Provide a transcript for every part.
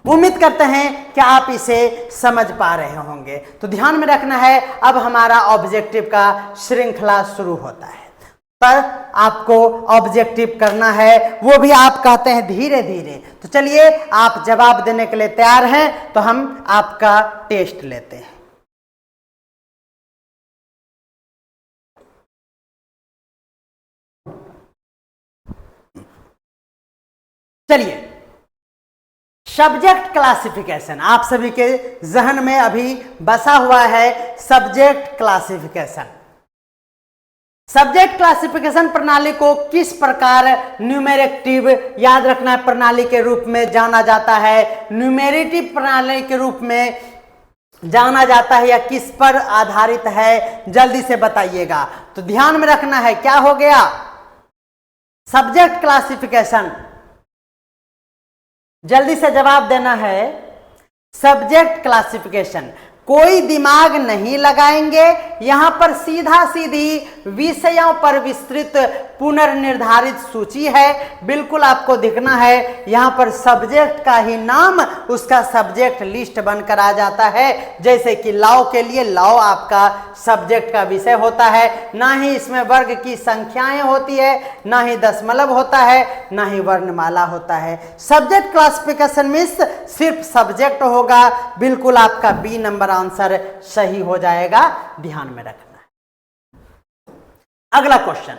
उम्मीद करते हैं कि आप इसे समझ पा रहे होंगे। तो ध्यान में रखना है, अब हमारा ऑब्जेक्टिव का श्रृंखला शुरू होता है। पर आपको ऑब्जेक्टिव करना है, वो भी आप कहते हैं धीरे धीरे। तो चलिए, आप जवाब देने के लिए तैयार हैं तो हम आपका टेस्ट लेते हैं। चलिए, सब्जेक्ट क्लासिफिकेशन आप सभी के जहन में अभी बसा हुआ है। सब्जेक्ट क्लासिफिकेशन, सब्जेक्ट क्लासिफिकेशन प्रणाली को किस प्रकार न्यूमेरेटिव याद रखना है प्रणाली के रूप में जाना जाता है, न्यूमेरेटिव प्रणाली के रूप में जाना जाता है, या किस पर आधारित है, जल्दी से बताइएगा। तो ध्यान में रखना है, क्या हो गया सब्जेक्ट क्लासिफिकेशन, जल्दी से जवाब देना है। सब्जेक्ट क्लासिफिकेशन, कोई दिमाग नहीं लगाएंगे, यहां पर सीधा सीधी विषयों पर विस्तृत पुनर्निर्धारित सूची है। बिल्कुल आपको दिखना है, यहां पर सब्जेक्ट का ही नाम उसका सब्जेक्ट लिस्ट बनकर आ जाता है। जैसे कि लॉ के लिए लॉ आपका सब्जेक्ट का विषय होता है, ना ही इसमें वर्ग की संख्याएं होती है, ना ही दशमलव होता है, ना ही वर्णमाला होता है। सब्जेक्ट क्लासिफिकेशन में सिर्फ सब्जेक्ट होगा। बिल्कुल आपका बी नंबर आंसर सही हो जाएगा, ध्यान में रखना है। अगला क्वेश्चन,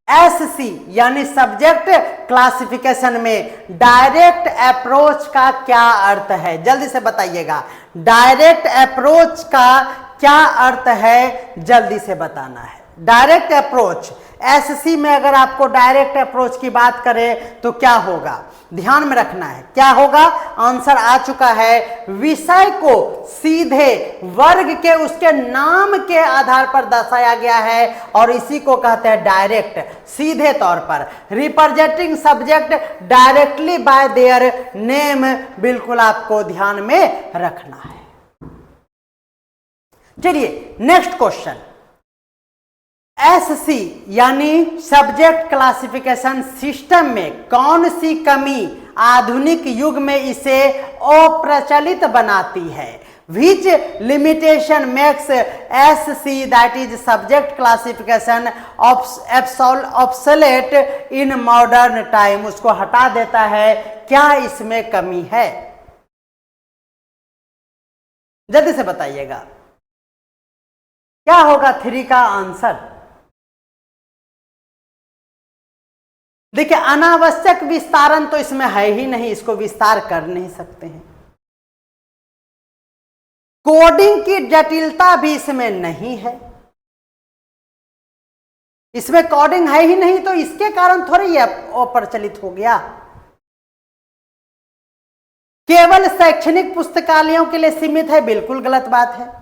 एससी यानी सब्जेक्ट क्लासिफिकेशन में डायरेक्ट अप्रोच का क्या अर्थ है, जल्दी से बताइएगा। डायरेक्ट अप्रोच का क्या अर्थ है, जल्दी से बताना है। डायरेक्ट अप्रोच, एससी में अगर आपको डायरेक्ट अप्रोच की बात करें तो क्या होगा, ध्यान में रखना है। क्या होगा, आंसर आ चुका है। विषय को सीधे वर्ग के उसके नाम के आधार पर दर्शाया गया है और इसी को कहते हैं डायरेक्ट, सीधे तौर पर। Representing subject directly by their name, बिल्कुल आपको ध्यान में रखना है। चलिए नेक्स्ट क्वेश्चन, एससी यानी सब्जेक्ट क्लासिफिकेशन सिस्टम में कौन सी कमी आधुनिक युग में इसे अप्रचलित बनाती है। Which limitation makes SC, that is subject classification, obsolete in modern time, उसको हटा देता है, क्या इसमें कमी है, जल्दी से बताइएगा। क्या होगा 3 का आंसर। देखिए, अनावश्यक विस्तारण तो इसमें है ही नहीं, इसको विस्तार कर नहीं सकते हैं। कोडिंग की जटिलता भी इसमें नहीं है, इसमें कोडिंग है ही नहीं, तो इसके कारण थोड़ी ये अप्रचलित हो गया। केवल शैक्षणिक पुस्तकालयों के लिए सीमित है, बिल्कुल गलत बात है।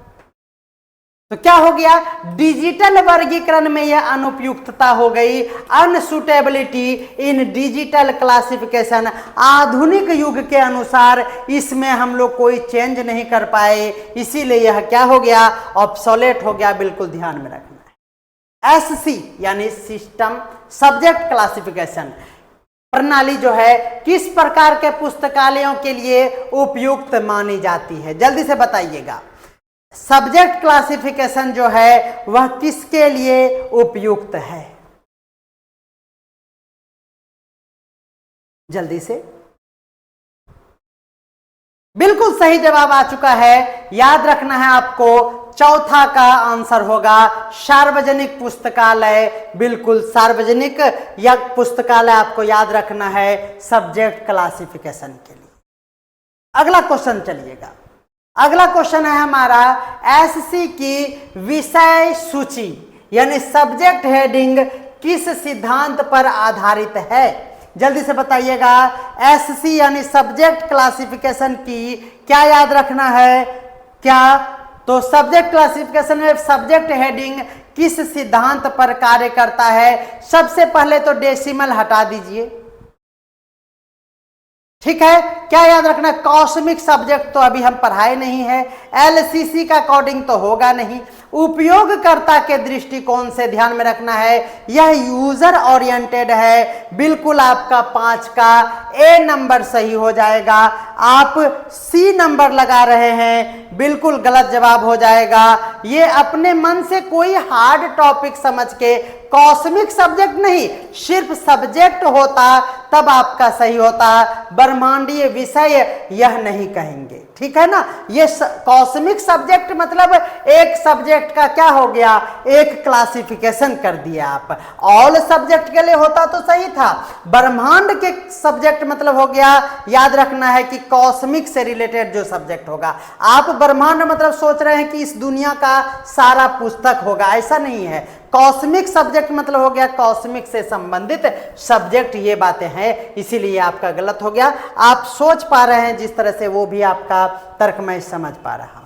तो क्या हो गया, डिजिटल वर्गीकरण में यह अनुपयुक्तता हो गई, अनसुटेबिलिटी इन डिजिटल क्लासिफिकेशन। आधुनिक युग के अनुसार इसमें हम लोग कोई चेंज नहीं कर पाए, इसीलिए यह क्या हो गया, ऑब्सोलेट हो गया। बिल्कुल ध्यान में रखना है। एससी यानी सिस्टम सब्जेक्ट क्लासिफिकेशन प्रणाली जो है किस प्रकार के पुस्तकालयों के लिए उपयुक्त मानी जाती है, जल्दी से बताइएगा। सब्जेक्ट क्लासिफिकेशन जो है वह किसके लिए उपयुक्त है, जल्दी से। बिल्कुल सही जवाब आ चुका है, याद रखना है आपको। चौथा का आंसर होगा सार्वजनिक पुस्तकालय। बिल्कुल सार्वजनिक या पुस्तकालय आपको याद रखना है सब्जेक्ट क्लासिफिकेशन के लिए। अगला क्वेश्चन चलिएगा, अगला क्वेश्चन है हमारा एससी की विषय सूची यानी सब्जेक्ट हेडिंग किस सिद्धांत पर आधारित है, जल्दी से बताइएगा। एससी यानी सब्जेक्ट क्लासिफिकेशन की क्या याद रखना है, क्या तो सब्जेक्ट क्लासिफिकेशन में सब्जेक्ट हेडिंग किस सिद्धांत पर कार्य करता है। सबसे पहले तो डेसिमल हटा दीजिए, ठीक है। क्या याद रखना, कॉस्मिक सब्जेक्ट तो अभी हम पढ़ाए नहीं है, एलसीसी का कोडिंग तो होगा नहीं। उपयोगकर्ता के दृष्टिकोण से ध्यान में रखना है, यह यूजर ओरिएंटेड है। बिल्कुल आपका 5 का ए नंबर सही हो जाएगा। आप सी नंबर लगा रहे हैं, बिल्कुल गलत जवाब हो जाएगा। ये अपने मन से कोई हार्ड टॉपिक समझ के, कॉस्मिक सब्जेक्ट नहीं, सिर्फ सब्जेक्ट होता तब आपका सही होता, ब्रह्मांडीय विषय यह नहीं कहेंगे, ठीक है ना। ये कॉस्मिक सब्जेक्ट मतलब एक सब्जेक्ट का क्या हो गया, एक क्लासिफिकेशन कर दिया आप। ऑल सब्जेक्ट के लिए होता तो सही था, ब्रह्मांड के सब्जेक्ट मतलब हो गया, याद रखना है कि कॉस्मिक से रिलेटेड जो सब्जेक्ट होगा। आप ब्रह्मांड मतलब सोच रहे हैं कि इस दुनिया का सारा पुस्तक होगा, ऐसा नहीं है। कॉस्मिक सब्जेक्ट मतलब हो गया कॉस्मिक से संबंधित सब्जेक्ट, ये बातें हैं, इसीलिए आपका गलत हो गया। आप सोच पा रहे हैं जिस तरह से, वो भी आपका तर्क मैं समझ पा रहा हूं।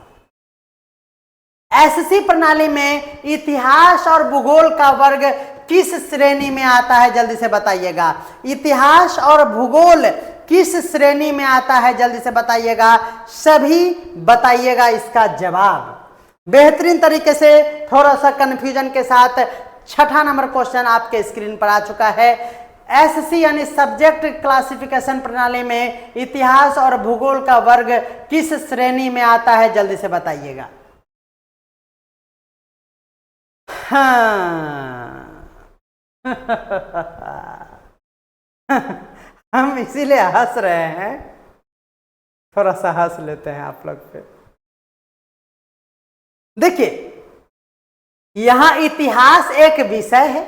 एसएससी प्रणाली में इतिहास और भूगोल का वर्ग किस श्रेणी में आता है, जल्दी से बताइएगा। इतिहास और भूगोल किस श्रेणी में आता है, जल्दी से बताइएगा, सभी बताइएगा इसका जवाब बेहतरीन तरीके से। थोड़ा सा कंफ्यूजन के साथ छठा नंबर क्वेश्चन आपके स्क्रीन पर आ चुका है। एसएससी यानी सब्जेक्ट क्लासिफिकेशन प्रणाली में इतिहास और भूगोल का वर्ग किस श्रेणी में आता है, जल्दी से बताइएगा। हाँ हम इसीलिए हंस रहे हैं, थोड़ा सा हंस लेते हैं आप लोग पे। देखिए, यहां इतिहास एक विषय है,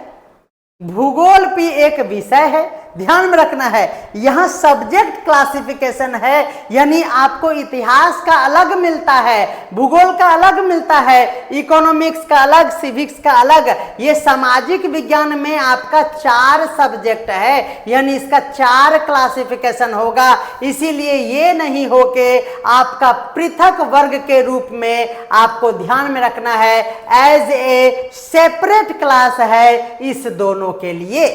भूगोल भी एक विषय है, ध्यान में रखना है। यहां सब्जेक्ट क्लासिफिकेशन है, यानी आपको इतिहास का अलग मिलता है, भूगोल का अलग मिलता है, इकोनॉमिक्स का अलग, सिविक्स का अलग। ये सामाजिक विज्ञान में आपका 4 सब्जेक्ट है, यानी इसका 4 क्लासिफिकेशन होगा। इसीलिए ये नहीं हो के आपका पृथक वर्ग के रूप में आपको ध्यान में रखना है, एज ए सेपरेट क्लास है इस दोनों के लिए।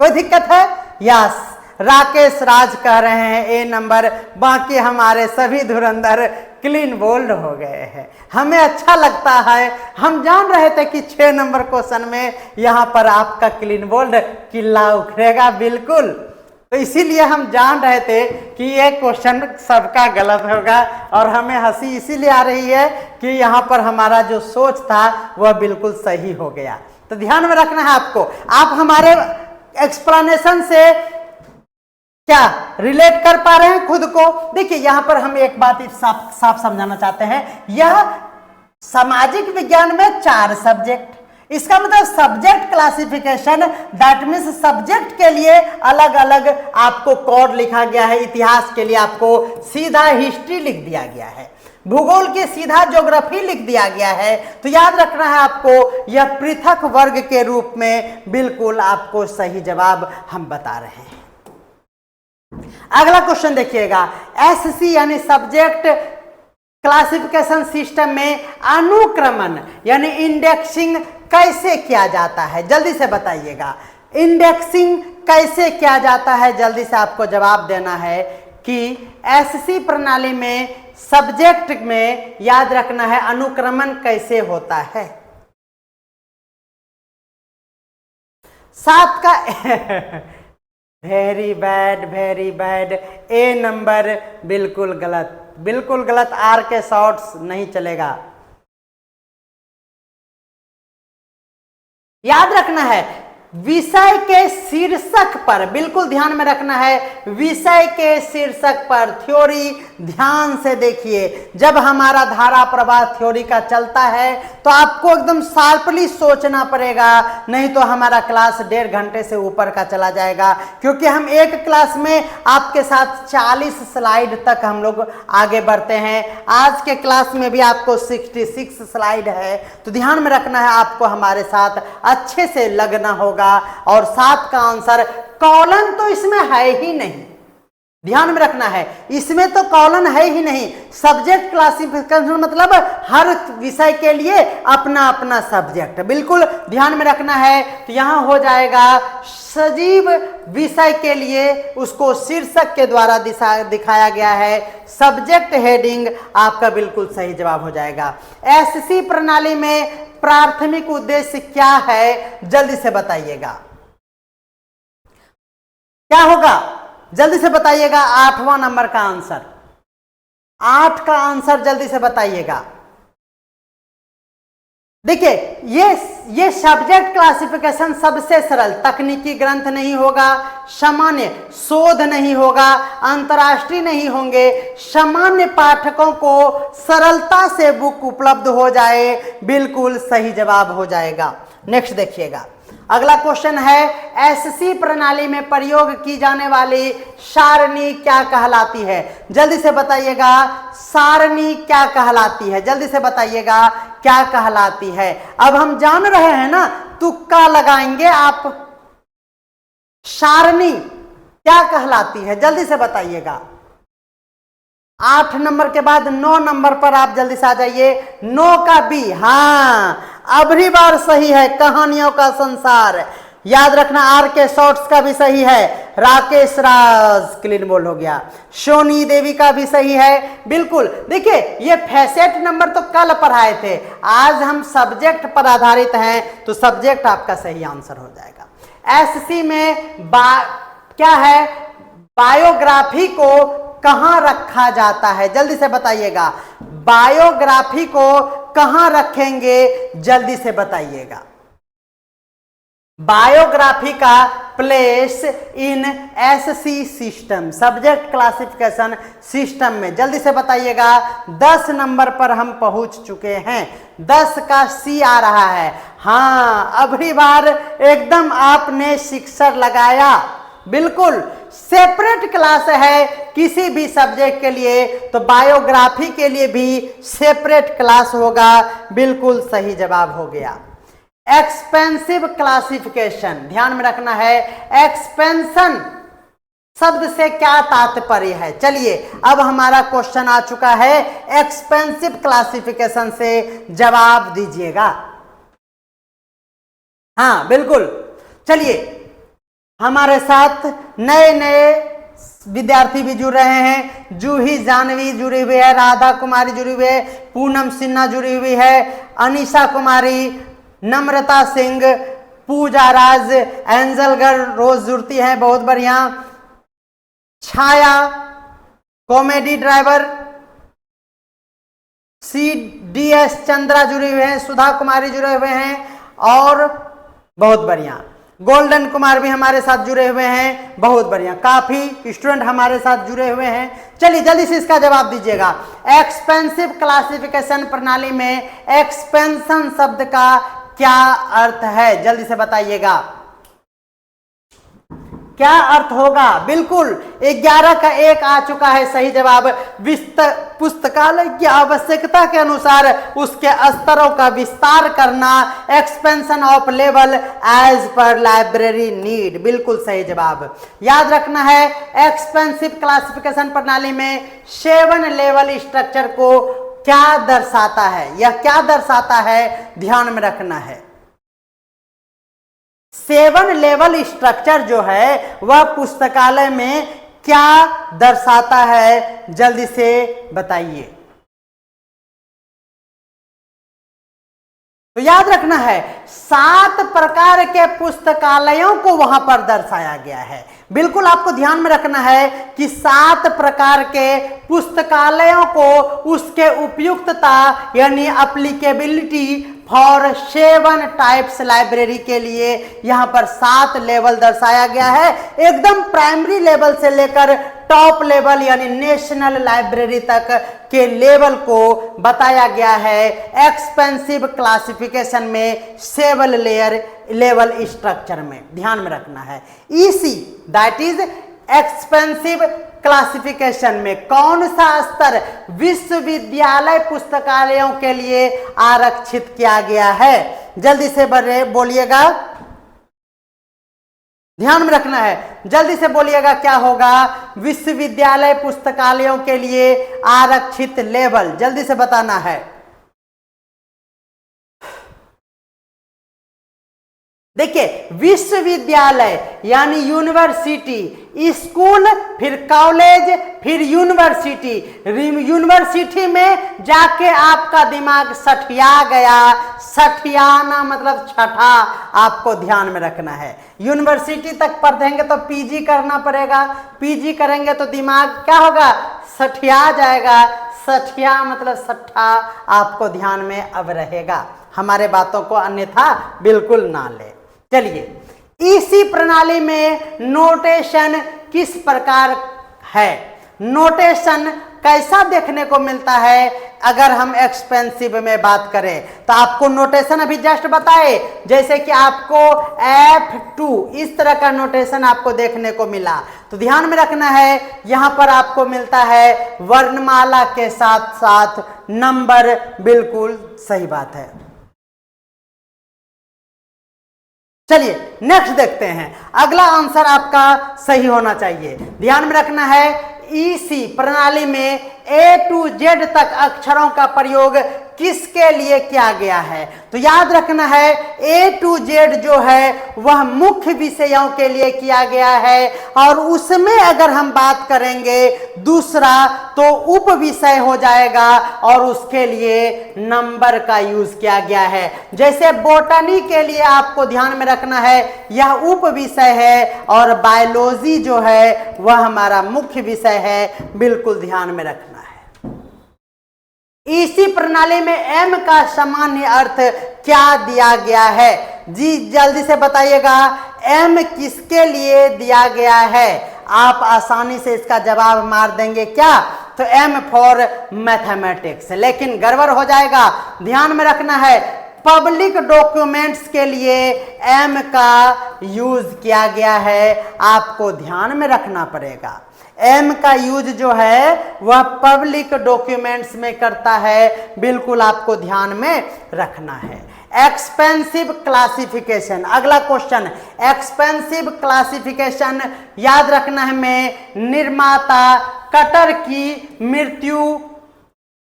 कोई दिक्कत है? यस, राकेश राज कह रहे हैं ए नंबर, बाकी हमारे सभी धुरंधर क्लीन बोल्ड हो गए हैं। हमें अच्छा लगता है, हम जान रहे थे कि 6 नंबर क्वेश्चन में यहां पर आपका क्लीन बोल्ड किला उखड़ेगा, बिल्कुल। तो इसीलिए हम जान रहे थे कि ये क्वेश्चन सबका गलत होगा, और हमें हंसी इसीलिए आ रही है कि यहाँ पर हमारा जो सोच था वह बिल्कुल सही हो गया। तो ध्यान में रखना है आपको। आप हमारे एक्सप्लेनेशन से क्या रिलेट कर पा रहे हैं खुद को? देखिए, यहां पर हम एक बात साफ साफ समझाना चाहते हैं। यह सामाजिक विज्ञान में 4 सब्जेक्ट, इसका मतलब subject classification, that means subject के लिए अलग अलग आपको कोड लिखा गया है। इतिहास के लिए आपको सीधा हिस्ट्री लिख दिया गया है, भूगोल के सीधा ज्योग्राफी लिख दिया गया है। तो याद रखना है आपको, यह पृथक वर्ग के रूप में बिल्कुल आपको सही जवाब हम बता रहे हैं। अगला क्वेश्चन देखिएगा, एससी यानी सब्जेक्ट क्लासिफिकेशन सिस्टम में अनुक्रमण यानी इंडेक्सिंग कैसे किया जाता है, जल्दी से बताइएगा। इंडेक्सिंग कैसे किया जाता है, जल्दी से आपको जवाब देना है कि एससी प्रणाली में सब्जेक्ट में याद रखना है अनुक्रमण कैसे होता है। 7 का वेरी बैड, ए नंबर बिल्कुल गलत, बिल्कुल गलत। आर के शॉर्ट्स नहीं चलेगा। याद रखना है विषय के शीर्षक पर, बिल्कुल ध्यान में रखना है, विषय के शीर्षक पर थ्योरी ध्यान से देखिए। जब हमारा धारा प्रवाह थ्योरी का चलता है तो आपको एकदम शार्पली सोचना पड़ेगा, नहीं तो हमारा क्लास 1.5 घंटे से ऊपर का चला जाएगा। क्योंकि हम एक क्लास में आपके साथ 40 स्लाइड तक हम लोग आगे बढ़ते हैं। आज के क्लास में भी आपको 66 स्लाइड है, तो ध्यान में रखना है आपको हमारे साथ अच्छे से लगना होगा। और 7 का आंसर, कॉलन तो इसमें है ही नहीं, ध्यान में रखना है, इसमें तो कॉलन है ही नहीं। सब्जेक्ट क्लासिफिकेशन मतलब हर विषय के लिए अपना अपना सब्जेक्ट, बिल्कुल ध्यान में रखना है। तो यहां हो जाएगा सजीव विषय के लिए उसको शीर्षक के द्वारा दिखाया गया है, सब्जेक्ट हेडिंग आपका बिल्कुल सही जवाब हो जाएगा। एससी प्रणाली में प्राथमिक उद्देश्य क्या है, जल्दी से बताइएगा। क्या होगा, जल्दी से बताइएगा 8वां नंबर का आंसर, 8 का आंसर जल्दी से बताइएगा। देखिए ये सब्जेक्ट क्लासिफिकेशन सबसे सरल, तकनीकी ग्रंथ नहीं होगा, सामान्य शोध नहीं होगा, अंतर्राष्ट्रीय नहीं होंगे, सामान्य पाठकों को सरलता से बुक उपलब्ध हो जाए, बिल्कुल सही जवाब हो जाएगा। नेक्स्ट देखिएगा, अगला क्वेश्चन है एससी प्रणाली में प्रयोग की जाने वाली सारणी क्या कहलाती है? जल्दी से बताइएगा सारणी क्या कहलाती है, जल्दी से बताइएगा क्या कहलाती है। अब हम जान रहे हैं ना, तुक्का लगाएंगे आप, सारणी क्या कहलाती है जल्दी से बताइएगा। 8 नंबर के बाद 9 नंबर पर आप जल्दी से आ जाइए। 9 का बी, हाँ अबरी बार सही है, कहानियों का संसार। याद रखना आर के शॉर्ट्स का भी सही है, राकेश राज क्लीन बोल हो गया। सोनी देवी का भी सही है, बिल्कुल। देखिए ये फैसेट नंबर तो कल पढ़ाए थे, आज हम सब्जेक्ट पर आधारित हैं, तो सब्जेक्ट आपका सही आंसर हो जाएगा। एससी में क्या है, बायोग्राफी को कहां रखा जाता है जल्दी से बताइएगा। बायोग्राफी को कहां रखेंगे जल्दी से बताइएगा। बायोग्राफी का place in SC system, subject classification system में, जल्दी से बताइएगा। 10 नंबर पर हम पहुंच चुके हैं, 10 का सी आ रहा है। हाँ अबरी बार एकदम आपने सिक्सर लगाया, बिल्कुल सेपरेट क्लास है किसी भी सब्जेक्ट के लिए, तो बायोग्राफी के लिए भी सेपरेट क्लास होगा, बिल्कुल सही जवाब हो गया। एक्सपेंसिव क्लासिफिकेशन ध्यान में रखना है, एक्सपेंशन शब्द से क्या तात्पर्य है। चलिए अब हमारा क्वेश्चन आ चुका है, एक्सपेंसिव क्लासिफिकेशन से जवाब दीजिएगा। हाँ बिल्कुल, चलिए हमारे साथ नए नए विद्यार्थी भी जुड़ रहे हैं। जूही जानवी जुड़ी हुई है, राधा कुमारी जुड़ी हुई है, पूनम सिन्हा जुड़ी हुई है, अनीशा कुमारी, नम्रता सिंह, पूजा राज, एंजल गर्ल रोज जुड़ती है, बहुत बढ़िया। छाया, कॉमेडी ड्राइवर, CDS चंद्रा जुड़े हुए हैं, सुधा कुमारी जुड़े हुए हैं, और बहुत बढ़िया गोल्डन कुमार भी हमारे साथ जुड़े हुए हैं, बहुत बढ़िया। काफी स्टूडेंट हमारे साथ जुड़े हुए हैं। चलिए जल्दी से इसका जवाब दीजिएगा। एक्सपेंसिव क्लासिफिकेशन प्रणाली में एक्सपेंशन शब्द का क्या अर्थ है जल्दी से बताइएगा, क्या अर्थ होगा। बिल्कुल 11 का 1 आ चुका है सही जवाब। पुस्तकालय की आवश्यकता के अनुसार उसके स्तरों का विस्तार करना, expansion of level as per library need, बिल्कुल सही जवाब। याद रखना है एक्सपेंसिव क्लासिफिकेशन प्रणाली में 7 लेवल स्ट्रक्चर को क्या दर्शाता है, यह क्या दर्शाता है ध्यान में रखना है। 7 लेवल स्ट्रक्चर जो है वह पुस्तकालय में क्या दर्शाता है जल्दी से बताइए। तो याद रखना है 7 प्रकार के पुस्तकालयों को वहां पर दर्शाया गया है। बिल्कुल आपको ध्यान में रखना है कि 7 प्रकार के पुस्तकालयों को उसके उपयुक्तता यानी एप्लीकेबिलिटी फॉर 7 टाइप्स लाइब्रेरी के लिए यहां पर 7 लेवल दर्शाया गया है। एकदम प्राइमरी लेवल से लेकर टॉप लेवल यानी नेशनल लाइब्रेरी तक के लेवल को बताया गया है एक्सपेंसिव क्लासिफिकेशन में 7 लेवल स्ट्रक्चर में, ध्यान में रखना है। EC that is expensive classification में कौन सा स्तर विश्वविद्यालय पुस्तकालयों के लिए आरक्षित किया गया है जल्दी से बोलिएगा, ध्यान में रखना है, जल्दी से बोलिएगा क्या होगा विश्वविद्यालय पुस्तकालयों के लिए आरक्षित लेवल, जल्दी से बताना है। देखिए, विश्वविद्यालय यानी यूनिवर्सिटी, स्कूल, फिर कॉलेज, फिर यूनिवर्सिटी। यूनिवर्सिटी में जाके आपका दिमाग सठिया गया। सठियाना मतलब छठा, आपको ध्यान में रखना है। यूनिवर्सिटी तक पढ़ेंगे तो पीजी करना पड़ेगा, पीजी करेंगे तो दिमाग क्या होगा, सठिया जाएगा। सठिया मतलब सट्ठा, आपको ध्यान में अब रहेगा। हमारे बातों को अन्यथा बिल्कुल ना ले। चलिए, इसी प्रणाली में नोटेशन किस प्रकार है, नोटेशन कैसा देखने को मिलता है। अगर हम एक्सपेंसिव में बात करें तो आपको नोटेशन अभी जस्ट बताए, जैसे कि आपको F2 इस तरह का नोटेशन आपको देखने को मिला। तो ध्यान में रखना है, यहां पर आपको मिलता है वर्णमाला के साथ साथ नंबर। बिल्कुल सही बात है। चलिए नेक्स्ट देखते हैं। अगला आंसर आपका सही होना चाहिए। ध्यान में रखना है, इसी प्रणाली में A to Z तक अक्षरों का प्रयोग किसके लिए किया गया है। तो याद रखना है, A to Z जो है वह मुख्य विषयों के लिए किया गया है, और उसमें अगर हम बात करेंगे दूसरा तो उप विषय हो जाएगा, और उसके लिए नंबर का यूज किया गया है। जैसे बोटनी के लिए आपको ध्यान में रखना है, यह उप विषय है, और बायोलॉजी जो है वह हमारा मुख्य विषय है। बिल्कुल ध्यान में रखना है। इसी प्रणाली में M का सामान्य अर्थ क्या दिया गया है। जी जल्दी से बताइएगा, M किसके लिए दिया गया है। आप आसानी से इसका जवाब मार देंगे क्या, तो M फॉर मैथमेटिक्स। लेकिन गड़बड़ हो जाएगा, ध्यान में रखना है, पब्लिक डॉक्यूमेंट्स के लिए M का यूज किया गया है। आपको ध्यान में रखना पड़ेगा, M का यूज जो है वह पब्लिक डॉक्यूमेंट्स में करता है। बिल्कुल आपको ध्यान में रखना है। एक्सपेंसिव क्लासिफिकेशन, अगला क्वेश्चन, एक्सपेंसिव क्लासिफिकेशन याद रखना है में निर्माता कटर की मृत्यु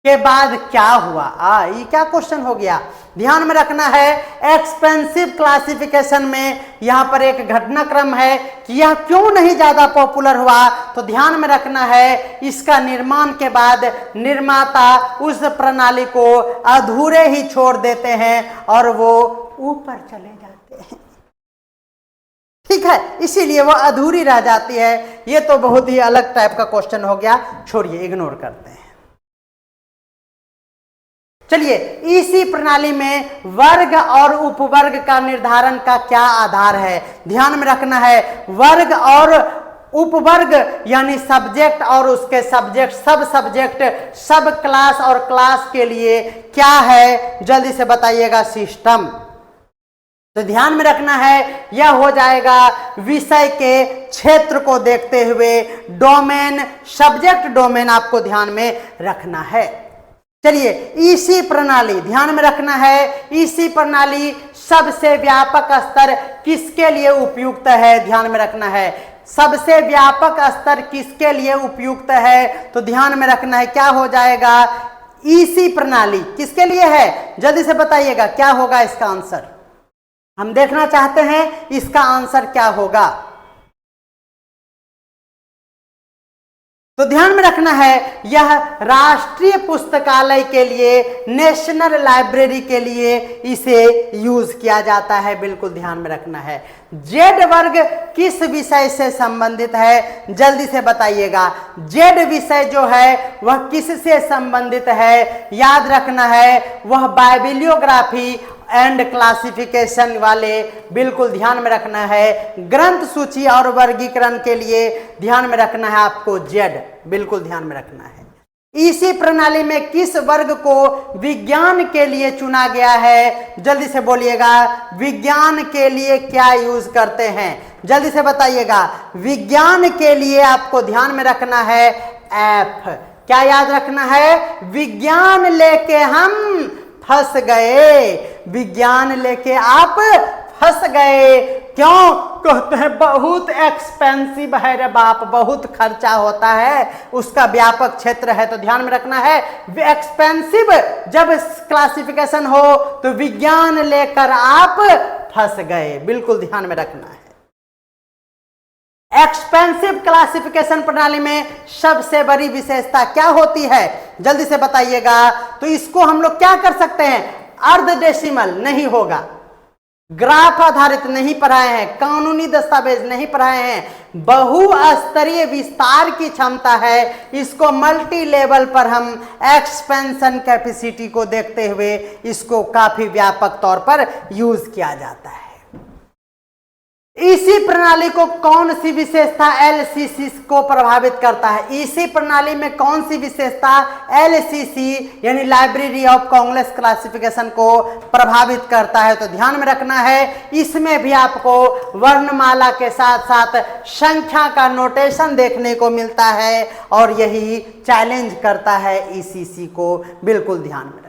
के बाद क्या हुआ। ये क्या क्वेश्चन हो गया, ध्यान में रखना है। एक्सपेंसिव क्लासिफिकेशन में यहां पर एक घटनाक्रम है कि यह क्यों नहीं ज्यादा पॉपुलर हुआ। तो ध्यान में रखना है, इसका निर्माण के बाद निर्माता उस प्रणाली को अधूरे ही छोड़ देते हैं और वो ऊपर चले जाते हैं। ठीक है, इसीलिए वो अधूरी रह जाती है। ये तो बहुत ही अलग टाइप का क्वेश्चन हो गया, छोड़िए, इग्नोर करते हैं। चलिए, इसी प्रणाली में वर्ग और उपवर्ग का निर्धारण का क्या आधार है। ध्यान में रखना है, वर्ग और उपवर्ग यानी सब्जेक्ट और उसके सब्जेक्ट, सब सब्जेक्ट, सब क्लास और क्लास के लिए क्या है, जल्दी से बताइएगा सिस्टम। तो ध्यान में रखना है, यह हो जाएगा विषय के क्षेत्र को देखते हुए डोमेन, सब्जेक्ट डोमेन आपको ध्यान में रखना है। चलिए, इसी प्रणाली, ध्यान में रखना है, इसी प्रणाली सबसे व्यापक स्तर किसके लिए उपयुक्त है। ध्यान में रखना है, सबसे व्यापक स्तर किसके लिए उपयुक्त है। तो ध्यान में रखना है, क्या हो जाएगा, इसी प्रणाली किसके लिए है, जल्दी से बताइएगा क्या होगा इसका आंसर। हम देखना चाहते हैं इसका आंसर क्या होगा। तो ध्यान में रखना है, यह राष्ट्रीय पुस्तकालय के लिए, नेशनल लाइब्रेरी के लिए इसे यूज किया जाता है। बिल्कुल ध्यान में रखना है। जेड वर्ग किस विषय से संबंधित है, जल्दी से बताइएगा। जेड विषय जो है वह किससे संबंधित है, याद रखना है, वह बाइबिलियोग्राफी एंड क्लासिफिकेशन वाले। बिल्कुल ध्यान में रखना है, ग्रंथ सूची और वर्गीकरण के लिए ध्यान में रखना है आपको जेड। बिल्कुल ध्यान में रखना है। इसी प्रणाली में किस वर्ग को विज्ञान के लिए चुना गया है, जल्दी से बोलिएगा। विज्ञान के लिए क्या यूज करते हैं, जल्दी से बताइएगा। विज्ञान के लिए आपको ध्यान में रखना है एफ। क्या याद रखना है, विज्ञान लेके हम फंस गए, विज्ञान लेके आप फंस गए। क्यों कहते हैं, बहुत एक्सपेंसिव है रे बाप, बहुत खर्चा होता है, उसका व्यापक क्षेत्र है। तो ध्यान में रखना है, एक्सपेंसिव जब क्लासिफिकेशन हो तो विज्ञान लेकर आप फंस गए। बिल्कुल ध्यान में रखना है। एक्सपेंसिव क्लासिफिकेशन प्रणाली में सबसे बड़ी विशेषता क्या होती है, जल्दी से बताइएगा। तो इसको हम लोग क्या कर सकते हैं, अर्ध डेसिमल नहीं होगा, ग्राफ आधारित नहीं पढ़ाए हैं, कानूनी दस्तावेज नहीं पढ़ाए हैं, बहुस्तरीय विस्तार की क्षमता है। इसको मल्टी लेवल पर हम एक्सपेंशन कैपेसिटी को देखते हुए इसको काफी व्यापक तौर पर यूज किया जाता है। इसी प्रणाली को कौन सी विशेषता एलसीसी को प्रभावित करता है, इसी प्रणाली में कौन सी विशेषता एलसीसी यानी लाइब्रेरी ऑफ कांग्रेस क्लासिफिकेशन को प्रभावित करता है। तो ध्यान में रखना है, इसमें भी आपको वर्णमाला के साथ साथ संख्या का नोटेशन देखने को मिलता है और यही चैलेंज करता है ईसीसी को। बिल्कुल ध्यान में रखना।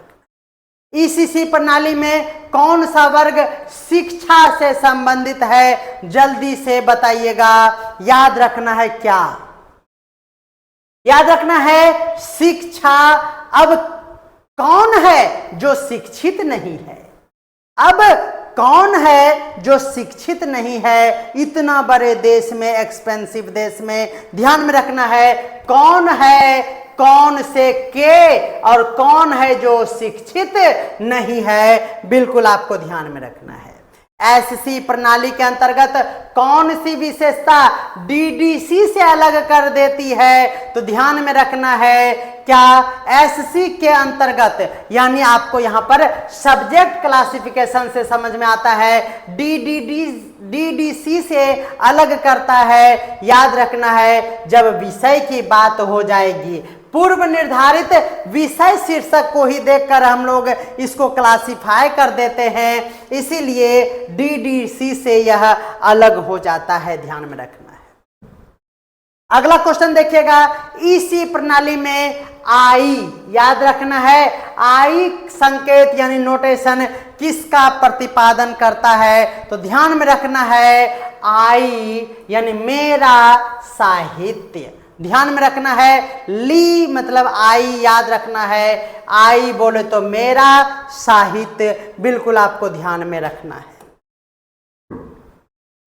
ईसीसी प्रणाली में कौन सा वर्ग शिक्षा से संबंधित है, जल्दी से बताइएगा। याद रखना है क्या, याद रखना है शिक्षा। अब कौन है जो शिक्षित नहीं है, अब कौन है जो शिक्षित नहीं है। इतना बड़े देश में, एक्सपेंसिव देश में ध्यान में रखना है कौन है, कौन से के और कौन है जो शिक्षित नहीं है। बिल्कुल आपको ध्यान में रखना है। एससी प्रणाली के अंतर्गत कौन सी विशेषता डीडीसी से अलग कर देती है, तो ध्यान में रखना है क्या एससी के अंतर्गत, यानी आपको यहां पर सब्जेक्ट क्लासिफिकेशन से समझ में आता है, डीडीसी से अलग करता है। याद रखना है जब विषय की बात हो जाएगी, पूर्व निर्धारित विषय शीर्षक को ही देखकर हम लोग इसको क्लासिफाई कर देते हैं, इसीलिए डीडीसी से यह अलग हो जाता है। ध्यान में रखना है। अगला क्वेश्चन देखिएगा, इसी प्रणाली में आई, याद रखना है आई संकेत यानी नोटेशन किसका प्रतिपादन करता है, तो ध्यान में रखना है आई यानी मेरा साहित्य। ध्यान में रखना है ली मतलब आई, याद रखना है आई बोले तो मेरा साहित्य। बिल्कुल आपको ध्यान में रखना है।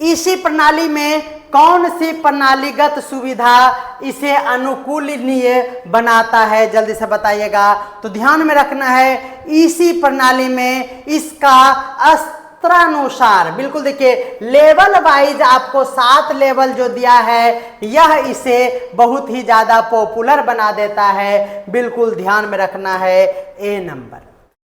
इसी प्रणाली में कौन सी प्रणालीगत सुविधा इसे अनुकूलनीय बनाता है, जल्दी से बताइएगा। तो ध्यान में रखना है इसी प्रणाली में इसका अनुसार, बिल्कुल देखिए लेवल वाइज आपको 7 लेवल जो दिया है यह इसे बहुत ही ज्यादा पॉपुलर बना देता है। बिल्कुल ध्यान में रखना है ए नंबर।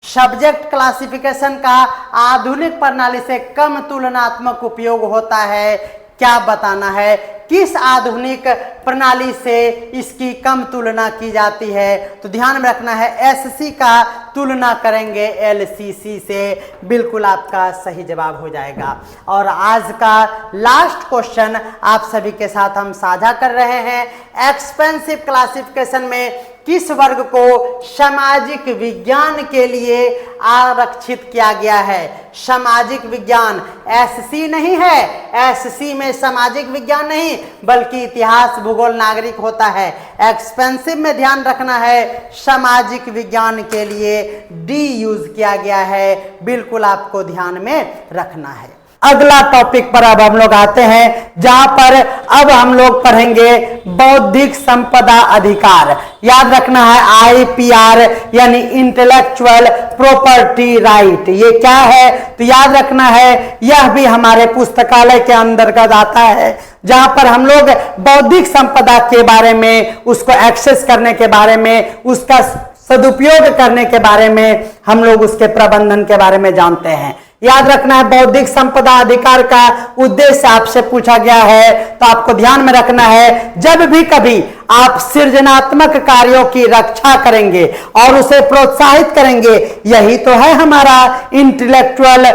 सब्जेक्ट क्लासिफिकेशन का आधुनिक प्रणाली से कम तुलनात्मक उपयोग होता है, क्या बताना है, किस आधुनिक प्रणाली से इसकी कम तुलना की जाती है। तो ध्यान में रखना है एससी का तुलना करेंगे एलसीसी से। बिल्कुल आपका सही जवाब हो जाएगा। और आज का लास्ट क्वेश्चन आप सभी के साथ हम साझा कर रहे हैं, एक्सपेंसिव क्लासिफिकेशन में किस वर्ग को सामाजिक विज्ञान के लिए आरक्षित किया गया है। सामाजिक विज्ञान एससी नहीं है, एससी में सामाजिक विज्ञान नहीं बल्कि इतिहास भूगोल नागरिक होता है। एक्सपेंसिव में ध्यान रखना है सामाजिक विज्ञान के लिए डी यूज किया गया है। बिल्कुल आपको ध्यान में रखना है। अगला टॉपिक पर अब हम लोग आते हैं, जहां पर अब हम लोग पढ़ेंगे बौद्धिक संपदा अधिकार। याद रखना है आईपीआर यानी इंटेलेक्चुअल प्रॉपर्टी राइट, ये क्या है, तो याद रखना है यह भी हमारे पुस्तकालय के अंतर्गत आता है, जहां पर हम लोग बौद्धिक संपदा के बारे में, उसको एक्सेस करने के बारे में, उसका सदुपयोग करने के बारे में, हम लोग उसके प्रबंधन के बारे में जानते हैं। याद रखना है बौद्धिक संपदा अधिकार का उद्देश्य आपसे पूछा गया है, तो आपको ध्यान में रखना है जब भी कभी आप सृजनात्मक कार्यों की रक्षा करेंगे और उसे प्रोत्साहित करेंगे, यही तो है हमारा इंटेलेक्चुअल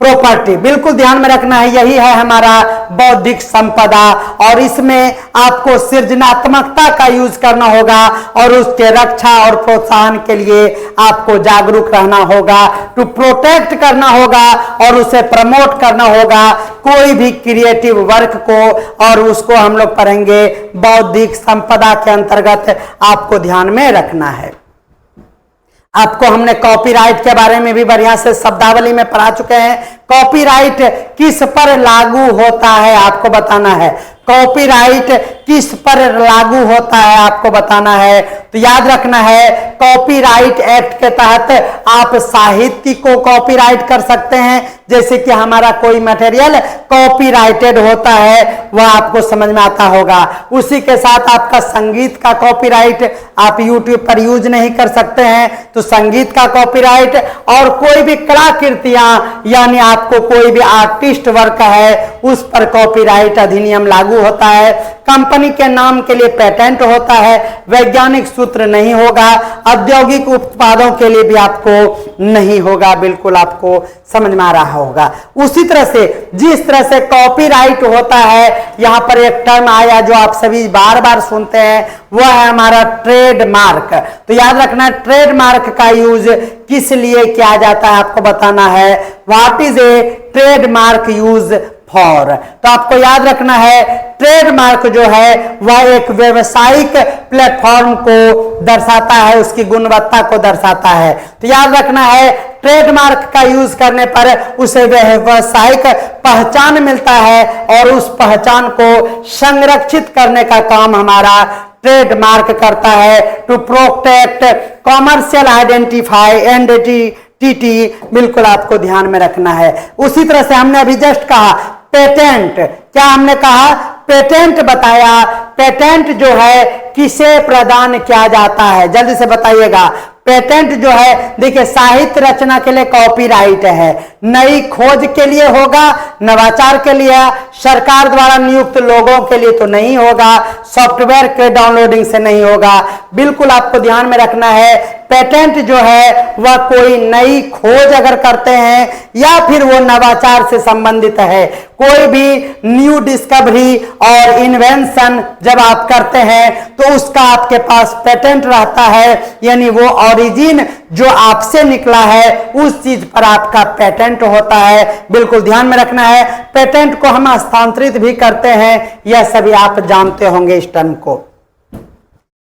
प्रॉपर्टी। बिल्कुल ध्यान में रखना है यही है हमारा बौद्धिक संपदा, और इसमें आपको सृजनात्मकता का यूज करना होगा और उसके रक्षा और प्रोत्साहन के लिए आपको जागरूक रहना होगा, टू प्रोटेक्ट करना होगा और उसे प्रमोट करना होगा कोई भी क्रिएटिव वर्क को, और उसको हम लोग पढ़ेंगे बौद्धिक संपदा के अंतर्गत आपको ध्यान में रखना है। आपको हमने कॉपीराइट के बारे में भी बढ़िया से शब्दावली में पढ़ा चुके हैं। कॉपीराइट किस पर लागू होता है आपको बताना है। कॉपीराइट किस पर लागू होता है आपको बताना है। तो याद रखना है, कॉपीराइट एक्ट के तहत आप साहित्य को कॉपीराइट कर सकते हैं, जैसे कि हमारा कोई मटेरियल कॉपीराइटेड होता है, वह आपको समझ में आता होगा। उसी के साथ आपका संगीत का कॉपीराइट आप YouTube पर यूज नहीं कर सकते हैं, तो संगीत का कॉपीराइट, और कोई भी कलाकृतियां यानी आपको कोई भी आर्टिस्ट वर्क है उस पर कॉपीराइट अधिनियम लागू होता है। कंपनी के नाम के लिए पेटेंट होता है, वैज्ञानिक सूत्र नहीं होगा, औद्योगिक उत्पादों के लिए भी आपको नहीं होगा। बिल्कुल आपको समझ में आ रहा होगा। उसी तरह से जिस तरह से कॉपीराइट होता है, यहां पर एक टर्म आया जो आप सभी बार बार सुनते हैं, वह है हमारा ट्रेडमार्क। तो याद रखना, ट्रेडमार्क का यूज किस लिए किया जाता है आपको बताना है। What is a trademark use for. तो आपको याद रखना है, ट्रेडमार्क जो है वह एक व्यवसायिक प्लेटफॉर्म को दर्शाता है, उसकी गुणवत्ता को दर्शाता है। तो याद रखना है, ट्रेडमार्क का यूज करने पर उसे व्यवसायिक पहचान मिलता है, और उस पहचान को संरक्षित करने का काम हमारा ट्रेडमार्क करता है। To protect commercial identify entity, बिल्कुल आपको ध्यान में रखना है। उसी तरह से हमने अभी जस्ट कहा पेटेंट, क्या हमने कहा, पेटेंट बताया। पेटेंट जो है किसे प्रदान किया जाता है, जल्दी से बताइएगा। पेटेंट जो है, देखिए साहित्य रचना के लिए कॉपीराइट है, नई खोज के लिए होगा, नवाचार के लिए, सरकार द्वारा नियुक्त लोगों के लिए तो नहीं होगा, सॉफ्टवेयर के डाउनलोडिंग से नहीं होगा। बिल्कुल आपको ध्यान में रखना है, पेटेंट जो है वह कोई नई खोज अगर करते हैं या फिर वो नवाचार से संबंधित है, कोई भी न्यू डिस्कवरी और इन्वेंशन जब आप करते हैं तो उसका आपके पास पेटेंट रहता है, यानी वो ओरिजिन जो आपसे निकला है उस चीज पर आपका पेटेंट होता है। बिल्कुल ध्यान में रखना है। पेटेंट को हम हस्तांतरित भी करते हैं, यह सभी आप जानते होंगे इस टर्म को।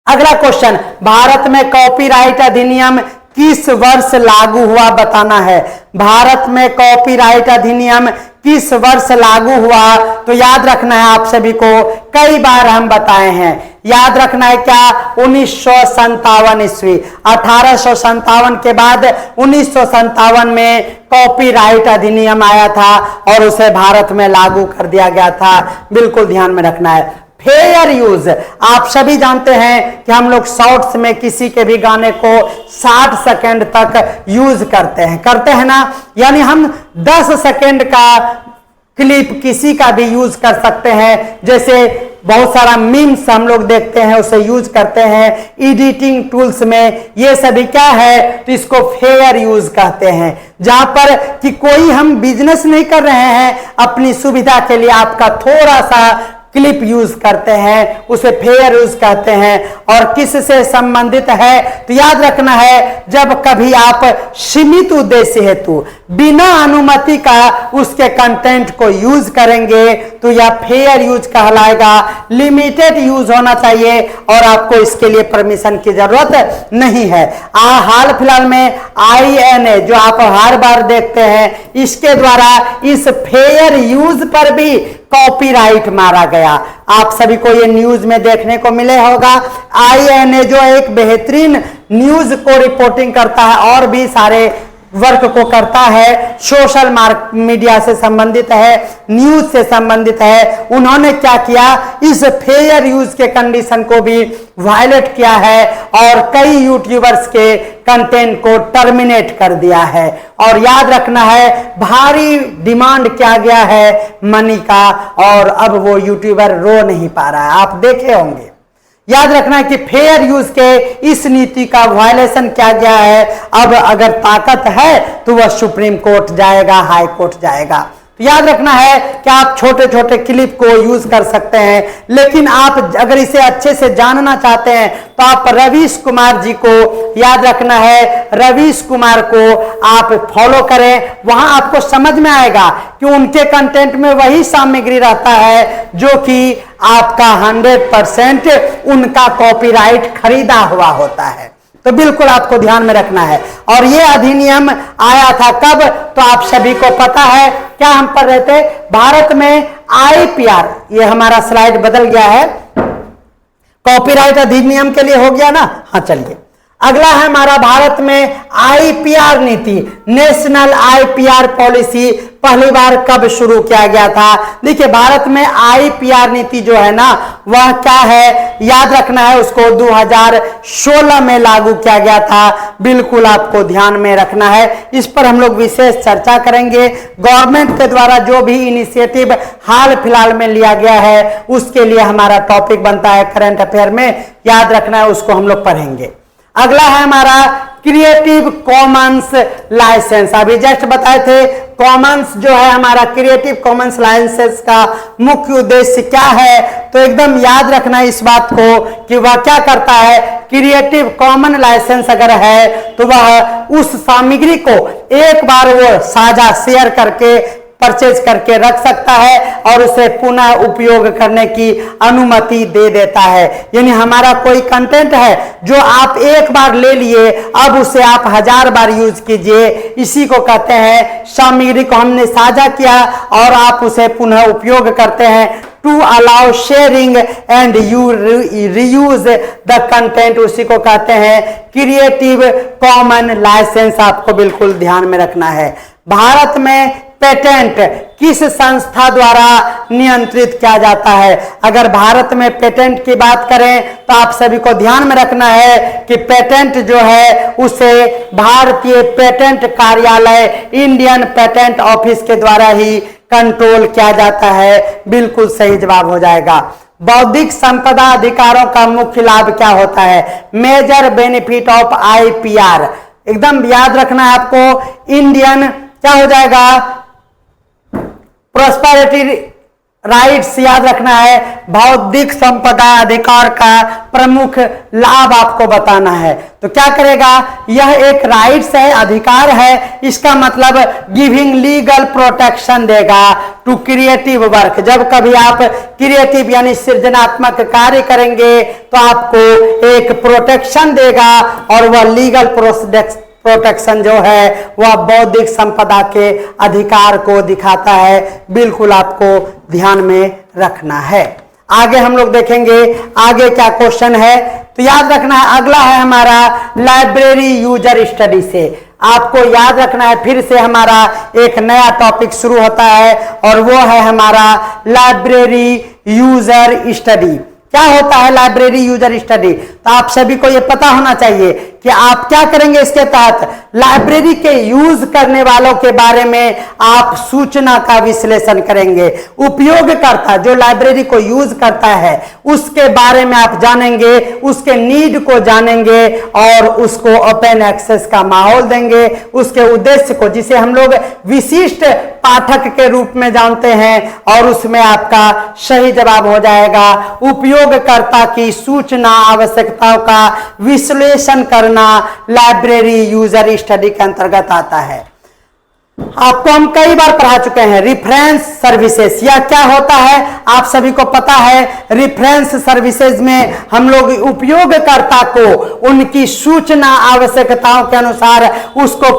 अगला क्वेश्चन, भारत में कॉपीराइट अधिनियम किस वर्ष लागू हुआ बताना है। भारत में कॉपीराइट अधिनियम किस वर्ष लागू हुआ, तो याद रखना है, आप सभी को कई बार हम बताए हैं। याद रखना है क्या, 1957 ईस्वी, 1857 के बाद 1957 में कॉपीराइट अधिनियम आया था और उसे भारत में लागू कर दिया गया था। बिल्कुल ध्यान में रखना है। फेयर यूज, आप सभी जानते हैं कि हम लोग शॉर्ट्स में किसी के भी गाने को 60 सेकंड तक यूज करते हैं ना, यानी हम 10 सेकंड का क्लिप किसी का भी यूज कर सकते हैं। जैसे बहुत सारा मीम्स हम लोग देखते हैं, उसे यूज करते हैं एडिटिंग टूल्स में, ये सभी क्या है, तो इसको फेयर यूज कहते हैं। जहां पर कि कोई हम बिजनेस नहीं कर रहे हैं, अपनी सुविधा के लिए आपका थोड़ा सा क्लिप यूज करते हैं, उसे फेयर यूज कहते हैं। और किससे संबंधित है, तो याद रखना है, जब कभी आप सीमित उद्देश्य हेतु बिना अनुमति का उसके कंटेंट को यूज करेंगे तो यह फेयर यूज कहलाएगा। लिमिटेड यूज होना चाहिए और आपको इसके लिए परमिशन की जरूरत नहीं है। हाल फिलहाल में INA जो आप हर बार देखते हैं, इसके द्वारा इस फेयर यूज पर भी कॉपीराइट मारा गया। आप सभी को ये न्यूज में देखने को मिले होगा। INA जो एक बेहतरीन न्यूज को रिपोर्टिंग करता है और भी सारे वर्क को करता है, सोशल मीडिया से संबंधित है, न्यूज से संबंधित है, उन्होंने क्या किया, इस फेयर यूज के कंडीशन को भी वायलेट किया है और कई यूट्यूबर्स के कंटेंट को टर्मिनेट कर दिया है। और याद रखना है, भारी डिमांड किया गया है मनी का और अब वो यूट्यूबर रो नहीं पा रहा है, आप देखे होंगे। याद रखना है कि फेयर यूज के इस नीति का वायलेशन किया गया है। अब अगर ताकत है तो वह सुप्रीम कोर्ट जाएगा, हाई कोर्ट जाएगा। तो याद रखना है कि आप छोटे छोटे क्लिप को यूज कर सकते हैं, लेकिन आप अगर इसे अच्छे से जानना चाहते हैं तो आप रवीश कुमार जी को, याद रखना है, रवीश कुमार को आप फॉलो करें। वहां आपको समझ में आएगा कि उनके कंटेंट में वही सामग्री रहता है जो कि आपका 100% उनका कॉपीराइट खरीदा हुआ होता है। तो बिल्कुल आपको ध्यान में रखना है। और ये अधिनियम आया था कब, तो आप सभी को पता है। क्या हम पढ़ रहे थे, भारत में IPR, ये हमारा स्लाइड बदल गया है, कॉपीराइट अधिनियम के लिए हो गया ना। हाँ चलिए, अगला है हमारा भारत में IPR नीति, नेशनल IPR पॉलिसी पहली बार कब शुरू किया गया था। देखिए भारत में IPR नीति जो है ना, वह क्या है, याद रखना है, उसको 2016 में लागू किया गया था। बिल्कुल आपको ध्यान में रखना है, इस पर हम लोग विशेष चर्चा करेंगे। गवर्नमेंट के द्वारा जो भी इनिशिएटिव हाल फिलहाल में लिया गया है, उसके लिए हमारा टॉपिक बनता है करंट अफेयर में, याद रखना है, उसको हम लोग पढ़ेंगे। अगला है हमारा क्रिएटिव कॉमन्स लाइसेंस। अभी जस्ट बताए थे, कॉमन्स जो है हमारा क्रिएटिव कॉमन्स लाइसेंस का मुख्य उद्देश्य क्या है, तो एकदम याद रखना इस बात को कि वह क्या करता है। क्रिएटिव कॉमन लाइसेंस अगर है तो वह उस सामग्री को एक बार वो साझा शेयर करके परचेज करके रख सकता है और उसे पुनः उपयोग करने की अनुमति दे देता है। यानी हमारा कोई कंटेंट है जो आप एक बार ले लिए, अब उसे आप 1000 बार यूज कीजिए, इसी को कहते हैं, सामग्री को हमने साझा किया और आप उसे पुनः उपयोग करते हैं। To allow sharing and you reuse the content, उसी को कहते हैं क्रिएटिव कॉमन लाइसेंस। आपको बिल्कुल ध्यान में रखना है। भारत में पेटेंट किस संस्था द्वारा नियंत्रित किया जाता है। अगर भारत में पेटेंट की बात करें तो आप सभी को ध्यान में रखना है कि पेटेंट जो है उसे भारतीय पेटेंट कार्यालय, इंडियन पेटेंट ऑफिस के द्वारा ही कंट्रोल किया जाता है। बिल्कुल सही जवाब हो जाएगा। बौद्धिक संपदा अधिकारों का मुख्य लाभ क्या होता है, मेजर बेनिफिट ऑफ IPR, एकदम याद रखना है आपको। इंडियन क्या हो जाएगा, प्रॉस्पेरिटी राइट्स, याद रखना है। बौद्धिक संपदा अधिकार का प्रमुख लाभ आपको बताना है, तो क्या करेगा, यह एक राइट्स है, अधिकार है, इसका मतलब गिविंग लीगल प्रोटेक्शन देगा टू क्रिएटिव वर्क। जब कभी आप क्रिएटिव यानी सृजनात्मक कार्य करेंगे तो आपको एक प्रोटेक्शन देगा और वह लीगल प्रोटेक्शन जो है वह बौद्धिक संपदा के अधिकार को दिखाता है। बिल्कुल आपको ध्यान में रखना है। आगे हम लोग देखेंगे आगे क्या क्वेश्चन है, तो याद रखना है। अगला है हमारा लाइब्रेरी यूजर स्टडी से। आपको याद रखना है, फिर से हमारा एक नया टॉपिक शुरू होता है और वो है हमारा लाइब्रेरी यूजर स्टडी। क्या होता है लाइब्रेरी यूजर स्टडी, तो आप सभी को यह पता होना चाहिए कि आप क्या करेंगे इसके तहत। लाइब्रेरी के यूज करने वालों के बारे में आप सूचना का विश्लेषण करेंगे। उपयोगकर्ता जो लाइब्रेरी को यूज करता है उसके बारे में आप जानेंगे, उसके नीड को जानेंगे और उसको ओपन एक्सेस का माहौल देंगे। उसके उद्देश्य को, जिसे हम लोग विशिष्ट पाठक के रूप में जानते हैं, और उसमें आपका सही जवाब हो जाएगा उपयोगकर्ता की सूचना आवश्यकताओं का विश्लेषण करना लाइब्रेरी यूजर स्टडी के अंतर्गत आता है। आपको हम कई बार पढ़ा चुके हैं रेफरेंस सर्विसेज, यह क्या होता है आप सभी को पता है। रेफरेंस सर्विसेज में हम लोग उपयोगकर्ता को उनकी सूचना आवश्यकताओं के अनुसार उसको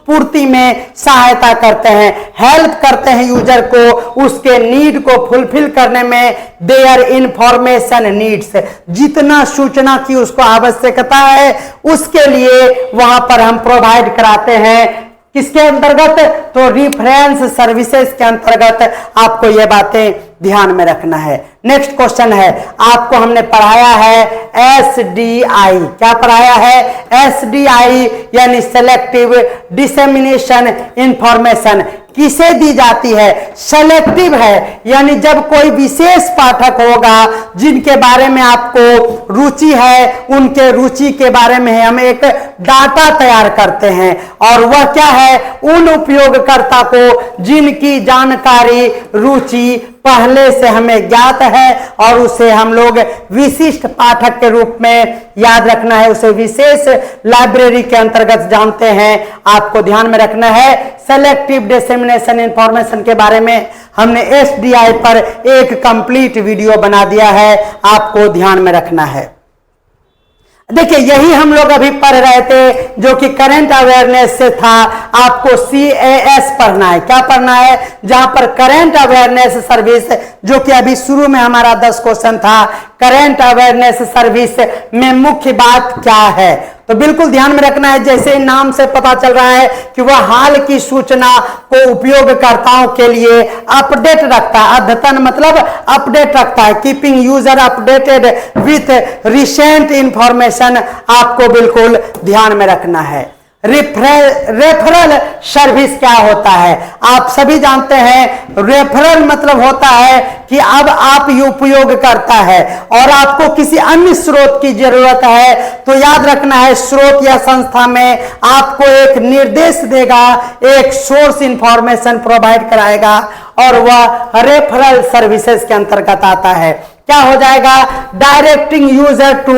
पूर्ति में सहायता करते हैं, हेल्प करते हैं यूजर को उसके नीड को फुलफिल करने में। देयर इंफॉर्मेशन नीड्स, जितना सूचना की उसको आवश्यकता है उसके लिए वहां पर हम प्रोवाइड कराते हैं। किसके अंतर्गत, तो रेफरेंस सर्विसेज के अंतर्गत आपको ये बातें ध्यान में रखना है। नेक्स्ट क्वेश्चन है, आपको हमने पढ़ाया है SDI। क्या पढ़ाया है, SDI यानी सेलेक्टिव डिसेमिनेशन इंफॉर्मेशन। किसे दी जाती है, सेलेक्टिव है, यानी जब कोई विशेष पाठक होगा जिनके बारे में आपको रुचि है, उनके रुचि के बारे में हम एक डाटा तैयार करते हैं, और वह क्या है, उन उपयोगकर्ता को जिनकी जानकारी रुचि पहले से हमें ज्ञात है और उसे हम लोग विशिष्ट पाठक के रूप में याद रखना है, उसे विशेष लाइब्रेरी के अंतर्गत जानते हैं। आपको ध्यान में रखना है सेलेक्टिव डिसेमिनेशन इंफॉर्मेशन के बारे में हमने SDI पर एक कंप्लीट वीडियो बना दिया है, आपको ध्यान में रखना है। देखिए यही हम लोग अभी पढ़ रहे थे जो कि करंट अवेयरनेस से था। आपको CAS पढ़ना है। क्या पढ़ना है? जहां पर करंट अवेयरनेस सर्विस, जो कि अभी शुरू में हमारा 10 क्वेश्चन था, करंट अवेयरनेस सर्विस में मुख्य बात क्या है, तो बिल्कुल ध्यान में रखना है। जैसे नाम से पता चल रहा है कि वह हाल की सूचना को उपयोगकर्ताओं के लिए अपडेट रखता है। अद्यतन मतलब अपडेट रखता है। Keeping user updated with recent information, आपको बिल्कुल ध्यान में रखना है। रेफरल सर्विस क्या होता है? आप सभी जानते हैं रेफरल मतलब होता है कि अब आप उपयोग करता है और आपको किसी अन्य स्रोत की जरूरत है, तो याद रखना है स्रोत या संस्था में आपको एक निर्देश देगा, एक सोर्स इंफॉर्मेशन प्रोवाइड कराएगा और वह रेफरल सर्विसेज के अंतर्गत आता है। क्या हो जाएगा? Directing user to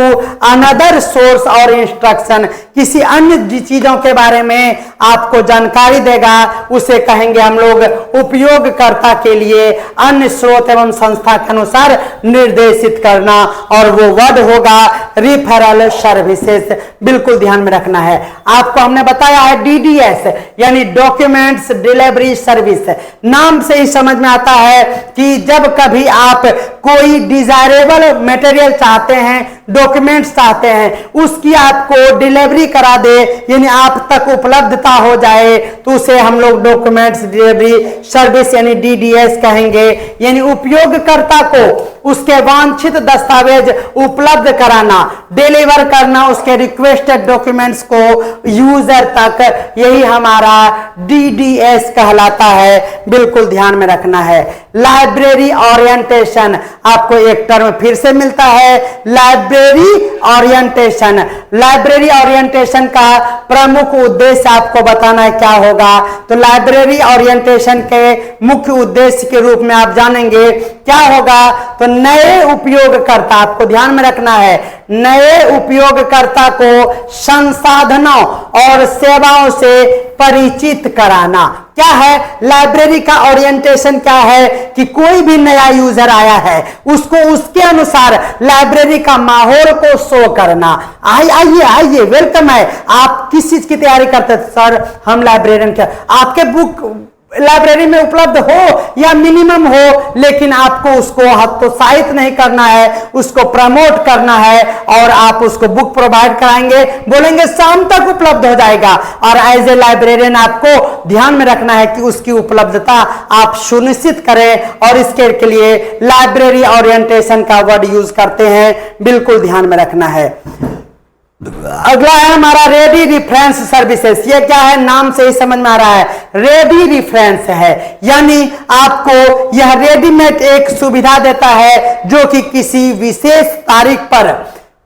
another source और इंस्ट्रक्शन, किसी अन्य चीजों के बारे में आपको जानकारी देगा, उसे कहेंगे हम लोग उपयोगकर्ता के लिए अन्य स्रोत एवं संस्था के अनुसार निर्देशित करना, और वो वर्ड होगा रिफरल सर्विसेज। बिल्कुल ध्यान में रखना है। आपको हमने बताया है DDS यानी डॉक्यूमेंट्स डिलीवरी सर्विस। नाम से ही समझ में आता है कि जब कभी आप कोई डिजायरेबल मटेरियल चाहते हैं, डॉक्यूमेंट्स चाहते हैं, उसकी आपको डिलीवरी करा दे यानी आप तक उपलब्धता हो जाए, तो उसे हम लोग डॉक्यूमेंट्स डिलीवरी सर्विस यानी DDS कहेंगे। यानी उपयोगकर्ता को उसके वांछित दस्तावेज उपलब्ध कराना, डिलीवर करना उसके रिक्वेस्टेड डॉक्यूमेंट्स को यूजर तक, यही हमारा DDS कहलाता है। बिल्कुल ध्यान में रखना है। लाइब्रेरी ओरिएंटेशन, आपको एक टर्म फिर से मिलता है, लाइब्रेरी ओरिएंटेशन। लाइब्रेरी ओरिएंटेशन का प्रमुख उद्देश्य आपको बताना है क्या होगा, तो लाइब्रेरी ओरिएंटेशन के मुख्य उद्देश्य के रूप में आप जानेंगे क्या होगा, तो नए उपयोगकर्ता, आपको ध्यान में रखना है, नए उपयोगकर्ता को संसाधनों और सेवाओं से परिचित कराना। क्या है लाइब्रेरी का ओरिएंटेशन? क्या है कि कोई भी नया यूजर आया है, उसको उसके अनुसार लाइब्रेरी का माहौल को शो करना। आइए आइए, वेलकम है। आप किस चीज की तैयारी करते थे? सर हम लाइब्रेरियन के, आपके बुक लाइब्रेरी में उपलब्ध हो या मिनिमम हो, लेकिन आपको उसको हतोत्साहित नहीं करना है, उसको प्रमोट करना है और आप उसको बुक प्रोवाइड कराएंगे, बोलेंगे शाम तक उपलब्ध हो जाएगा, और एज ए लाइब्रेरियन आपको ध्यान में रखना है कि उसकी उपलब्धता आप सुनिश्चित करें, और इसके के लिए लाइब्रेरी ओरिएंटेशन का वर्ड यूज करते हैं। बिल्कुल ध्यान में रखना है। अगला है हमारा रेडी रेफरेंस सर्विसेज। ये क्या है? नाम से ही समझ में आ रहा है, रेडी रेफरेंस है, यानी आपको यह रेडीमेड एक सुविधा देता है जो कि किसी विशेष तारीख पर,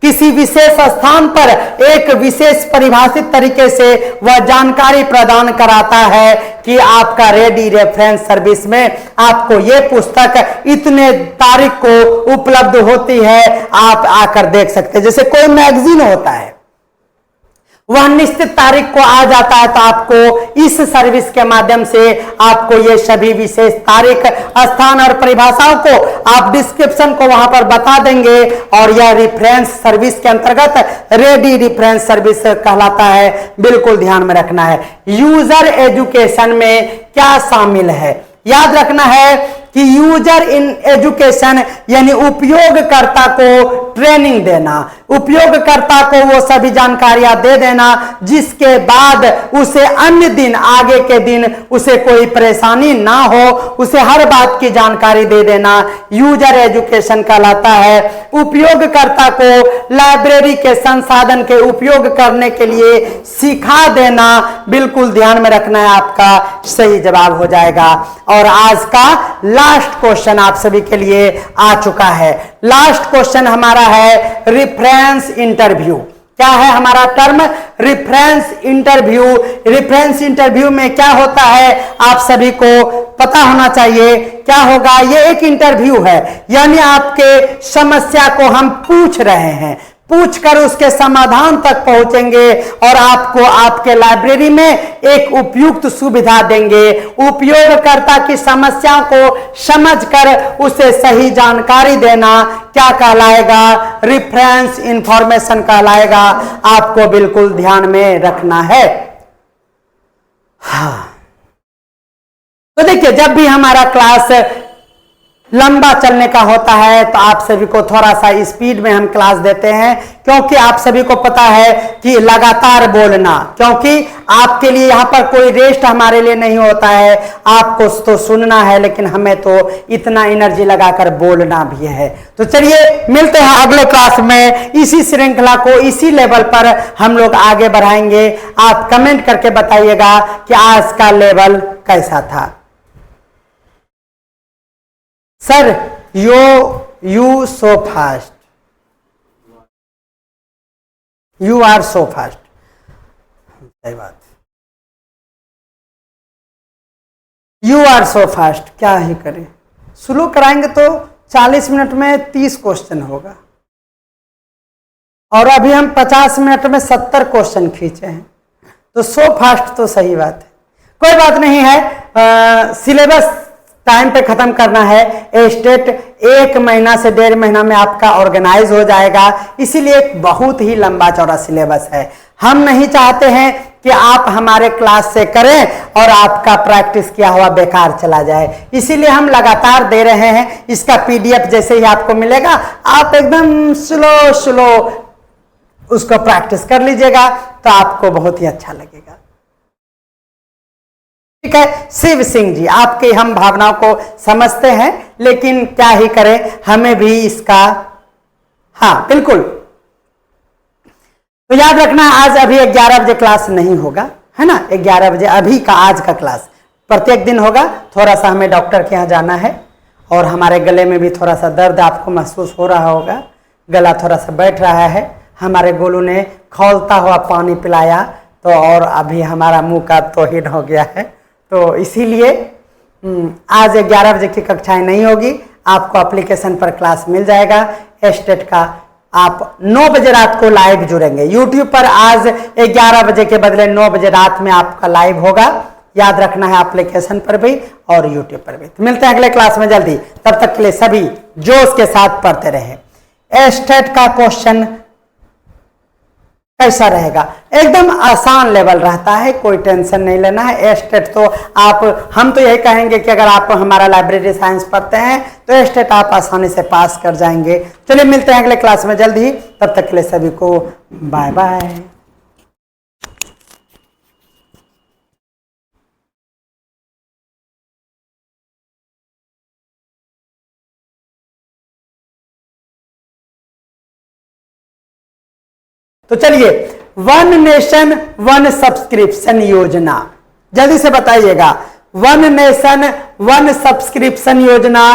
किसी विशेष स्थान पर एक विशेष परिभाषित तरीके से वह जानकारी प्रदान कराता है कि आपका रेडी रेफरेंस सर्विस में आपको ये पुस्तक इतने तारीख को उपलब्ध होती है, आप आकर देख सकते हैं। जैसे कोई मैगजीन होता है, वह निश्चित तारीख को आ जाता है, तो आपको इस सर्विस के माध्यम से आपको ये सभी विशेष तारीख, स्थान और परिभाषाओं को आप डिस्क्रिप्शन को वहां पर बता देंगे, और यह रेफरेंस सर्विस के अंतर्गत रेडी रेफरेंस सर्विस कहलाता है। बिल्कुल ध्यान में रखना है। यूजर एजुकेशन में क्या शामिल है? याद रखना है कि यूजर इन एजुकेशन यानी उपयोगकर्ता को ट्रेनिंग देना, उपयोगकर्ता को वो सभी जानकारियां दे देना जिसके बाद उसे अन्य दिन, आगे के दिन उसे कोई परेशानी ना हो, उसे हर बात की जानकारी दे देना यूजर एजुकेशन कहलाता है। उपयोगकर्ता को लाइब्रेरी के संसाधन के उपयोग करने के लिए सिखा देना। बिल्कुल ध्यान में रखना है, आपका सही जवाब हो जाएगा। और आज का लास्ट क्वेश्चन आप सभी के लिए आ चुका है। लास्ट क्वेश्चन हमारा है रेफरेंस इंटरव्यू। क्या है हमारा term? Reference interview. Reference interview में क्या होता है आप सभी को पता होना चाहिए। क्या होगा? ये एक इंटरव्यू है, यानी आपके समस्या को हम पूछ रहे हैं, पूछकर उसके समाधान तक पहुंचेंगे और आपको आपके लाइब्रेरी में एक उपयुक्त सुविधा देंगे। उपयोगकर्ता की समस्याओं को समझकर उसे सही जानकारी देना क्या कहलाएगा? रेफरेंस इंफॉर्मेशन कहलाएगा। आपको बिल्कुल ध्यान में रखना है। हाँ, तो देखिए, जब भी हमारा क्लास लंबा चलने का होता है तो आप सभी को थोड़ा सा स्पीड में हम क्लास देते हैं, क्योंकि आप सभी को पता है कि लगातार बोलना, क्योंकि आपके लिए यहाँ पर कोई रेस्ट हमारे लिए नहीं होता है। आपको तो सुनना है, लेकिन हमें तो इतना एनर्जी लगाकर बोलना भी है। तो चलिए मिलते हैं अगले क्लास में। इसी श्रृंखला को इसी लेवल पर हम लोग आगे बढ़ाएंगे। आप कमेंट करके बताइएगा कि आज का लेवल कैसा था। Sir you so fast, you are so fast. सही बात, यू आर सो फास्ट। क्या ही करें, स्लो कराएंगे तो 40 मिनट में 30 क्वेश्चन होगा, और अभी हम 50 मिनट में 70 क्वेश्चन खींचे हैं। तो सो फास्ट तो सही बात है, कोई बात नहीं है। सिलेबस टाइम पे खत्म करना है। स्टेट 1 महीना से 1.5 महीना में आपका ऑर्गेनाइज हो जाएगा, इसीलिए बहुत ही लंबा चौड़ा सिलेबस है। हम नहीं चाहते हैं कि आप हमारे क्लास से करें और आपका प्रैक्टिस किया हुआ बेकार चला जाए, इसीलिए हम लगातार दे रहे हैं। इसका पीडीएफ जैसे ही आपको मिलेगा, आप एकदम स्लो उसको प्रैक्टिस कर लीजिएगा, तो आपको बहुत ही अच्छा लगेगा। ठीक है शिव सिंह जी, आपके हम भावनाओं को समझते हैं, लेकिन क्या ही करें, हमें भी इसका, हाँ बिल्कुल। तो याद रखना, आज अभी 11 बजे क्लास नहीं होगा, है ना। 11 बजे अभी का आज का क्लास प्रत्येक दिन होगा। थोड़ा सा हमें डॉक्टर के यहाँ जाना है, और हमारे गले में भी थोड़ा सा दर्द आपको महसूस हो रहा होगा, गला थोड़ा सा बैठ रहा है। हमारे गोलू ने खौलता हुआ पानी पिलाया, तो और अभी हमारा मुंह का तौहीन हो गया है। तो इसीलिए आज 11 बजे की कक्षाएं नहीं होगी। आपको एप्लीकेशन पर क्लास मिल जाएगा स्टेट का। आप 9 बजे रात को लाइव जुड़ेंगे यूट्यूब पर। आज 11 बजे के बदले 9 बजे रात में आपका लाइव होगा। याद रखना है, एप्लीकेशन पर भी और यूट्यूब पर भी। तो मिलते हैं अगले क्लास में जल्दी। तब तक के लिए सभी जोश के साथ पढ़ते रहे। स्टेट का क्वेश्चन कैसा रहेगा? एकदम आसान लेवल रहता है, कोई टेंशन नहीं लेना है। स्टेट तो हम तो यही कहेंगे कि अगर आप हमारा लाइब्रेरी साइंस पढ़ते हैं तो स्टेट आप आसानी से पास कर जाएंगे। चलिए मिलते हैं अगले क्लास में जल्दी। तब तक के लिए सभी को बाय बाय। तो चलिए, वन नेशन वन सब्सक्रिप्शन योजना, जल्दी से बताइएगा। वन नेशन वन सब्सक्रिप्शन योजना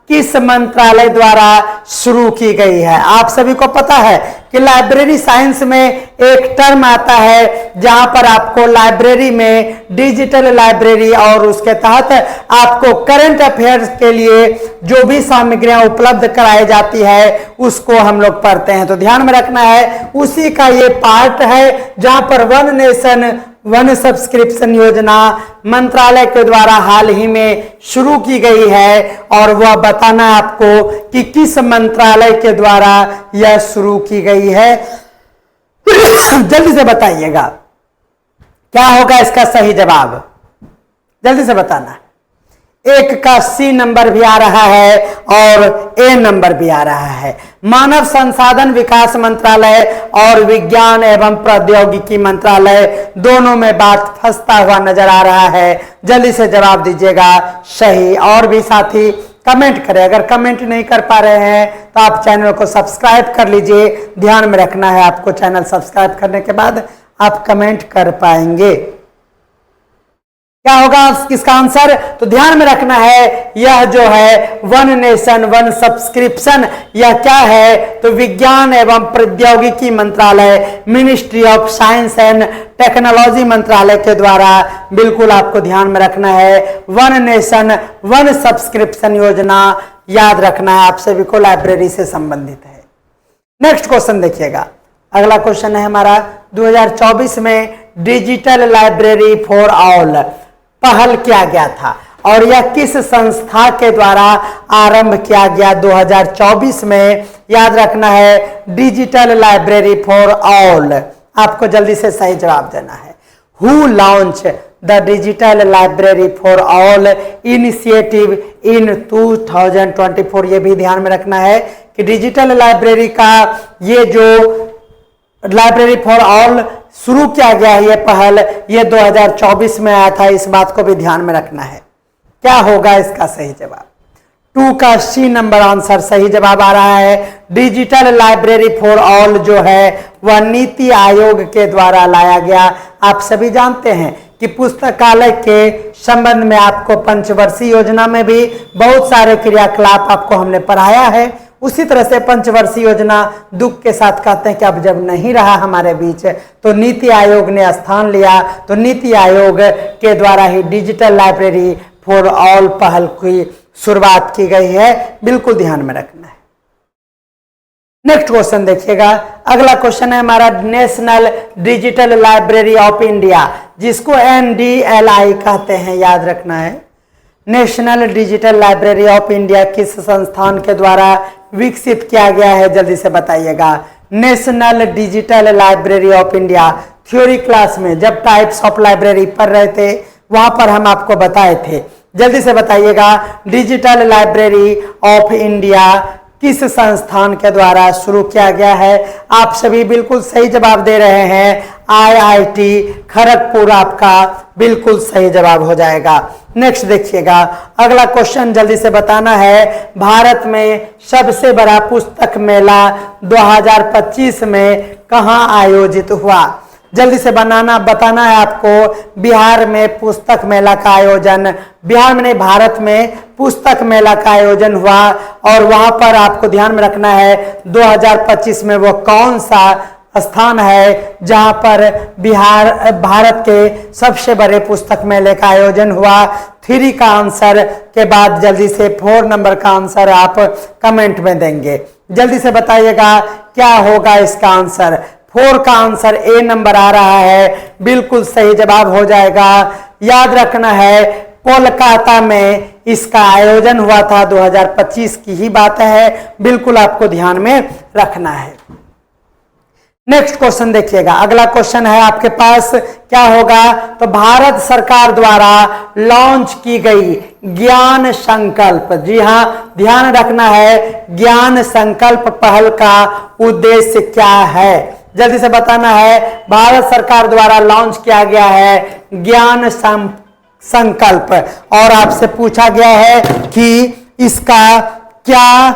किस मंत्रालय द्वारा शुरू की गई है? आप सभी को पता है कि लाइब्रेरी साइंस में एक टर्म आता है जहां पर आपको लाइब्रेरी में डिजिटल लाइब्रेरी और उसके तहत आपको करंट अफेयर्स के लिए जो भी सामग्रियां उपलब्ध कराई जाती है उसको हम लोग पढ़ते हैं। तो ध्यान में रखना है, उसी का ये पार्ट है जहां पर वन नेशन वन सब्सक्रिप्शन योजना मंत्रालय के द्वारा हाल ही में शुरू की गई है, और वह बताना आपको कि किस मंत्रालय के द्वारा यह शुरू की गई है। जल्दी से बताइएगा, क्या होगा इसका सही जवाब? जल्दी से बताना। एक का सी नंबर भी आ रहा है और ए नंबर भी आ रहा है। मानव संसाधन विकास मंत्रालय और विज्ञान एवं प्रौद्योगिकी मंत्रालय, दोनों में बात फंसता हुआ नजर आ रहा है। जल्दी से जवाब दीजिएगा सही। और भी साथी कमेंट करें। अगर कमेंट नहीं कर पा रहे हैं तो आप चैनल को सब्सक्राइब कर लीजिए। ध्यान में रखना है, आपको चैनल सब्सक्राइब करने के बाद आप कमेंट कर पाएंगे। क्या होगा इसका आंसर? तो ध्यान में रखना है, यह जो है वन नेशन वन सब्सक्रिप्शन, यह क्या है? तो विज्ञान एवं प्रौद्योगिकी मंत्रालय, ministry of science and technology मंत्रालय के द्वारा, बिल्कुल आपको ध्यान में रखना है, वन नेशन वन सब्सक्रिप्शन योजना याद रखना है। आप सभी को लाइब्रेरी से संबंधित है। नेक्स्ट क्वेश्चन देखिएगा, अगला क्वेश्चन है हमारा 2024 में डिजिटल लाइब्रेरी फॉर ऑल पहल किया गया था और यह किस संस्था के द्वारा आरंभ किया गया 2024 में? याद रखना है डिजिटल लाइब्रेरी फॉर ऑल, आपको जल्दी से सही जवाब देना है। Who launch the digital library for all initiative in 2024? ये भी ध्यान में रखना है कि डिजिटल लाइब्रेरी का ये जो लाइब्रेरी फॉर ऑल शुरू किया गया है, ये पहल ये 2024 में आया था, इस बात को भी ध्यान में रखना है। क्या होगा इसका सही जवाब? 2 का सी नंबर आंसर सही जवाब आ रहा है। डिजिटल लाइब्रेरी फॉर ऑल जो है वह नीति आयोग के द्वारा लाया गया। आप सभी जानते हैं कि पुस्तकालय के संबंध में आपको पंचवर्षीय योजना में भी बहुत सारे क्रियाकलाप आपको हमने पढ़ाया है। उसी तरह से पंचवर्षीय योजना दुख के साथ कहते हैं कि अब जब नहीं रहा हमारे बीच, तो नीति आयोग ने स्थान लिया। तो नीति आयोग के द्वारा ही डिजिटल लाइब्रेरी फॉर ऑल पहल की शुरुआत की गई है, बिल्कुल ध्यान में रखना है। नेक्स्ट क्वेश्चन देखिएगा, अगला क्वेश्चन है हमारा national digital library of India, जिसको NDLI कहते हैं, याद रखना है। National digital library of India किस संस्थान के द्वारा विकसित किया गया है? जल्दी से बताइएगा। National digital library of India theory class में जब टाइप्स ऑफ लाइब्रेरी पढ़ रहे थे वहां पर हम आपको बताए थे। जल्दी से बताइएगा, डिजिटल लाइब्रेरी ऑफ इंडिया किस संस्थान के द्वारा शुरू किया गया है? आप सभी बिल्कुल सही जवाब दे रहे हैं। IIT खड़गपुर आपका बिल्कुल सही जवाब हो जाएगा। नेक्स्ट देखिएगा, अगला क्वेश्चन जल्दी से बताना है। भारत में सबसे बड़ा पुस्तक मेला 2025 में कहां आयोजित हुआ? जल्दी से बताना है आपको। बिहार में पुस्तक मेला का आयोजन, बिहार में नहीं भारत में पुस्तक मेला का आयोजन हुआ और वहां पर आपको ध्यान में रखना है 2025 में वो कौन सा स्थान है जहां पर भारत के सबसे बड़े पुस्तक मेले का आयोजन हुआ। 3 का आंसर के बाद जल्दी से 4 नंबर का आंसर आप कमेंट में देंगे। जल्दी से बताइएगा क्या होगा इसका आंसर। 4 का आंसर A नंबर आ रहा है, बिल्कुल सही जवाब हो जाएगा। याद रखना है कोलकाता में इसका आयोजन हुआ था, 2025 की ही बात है, बिल्कुल आपको ध्यान में रखना है। नेक्स्ट क्वेश्चन देखिएगा, अगला क्वेश्चन है आपके पास, क्या होगा? तो भारत सरकार द्वारा लॉन्च की गई ज्ञान संकल्प, जी हां ध्यान रखना है, ज्ञान संकल्प पहल का उद्देश्य क्या है? जल्दी से बताना है। भारत सरकार द्वारा लॉन्च किया गया है ज्ञान संकल्प और आपसे पूछा गया है कि इसका क्या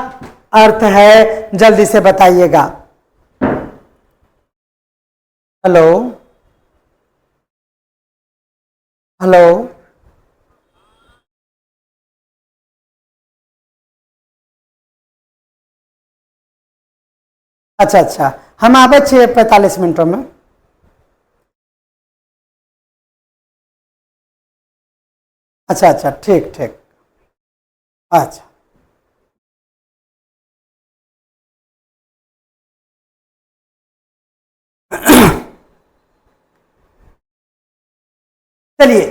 अर्थ है? जल्दी से बताइएगा। हेलो हेलो, अच्छा, हम आबे 45 मिनटों में। अच्छा, ठीक, अच्छा चलिए,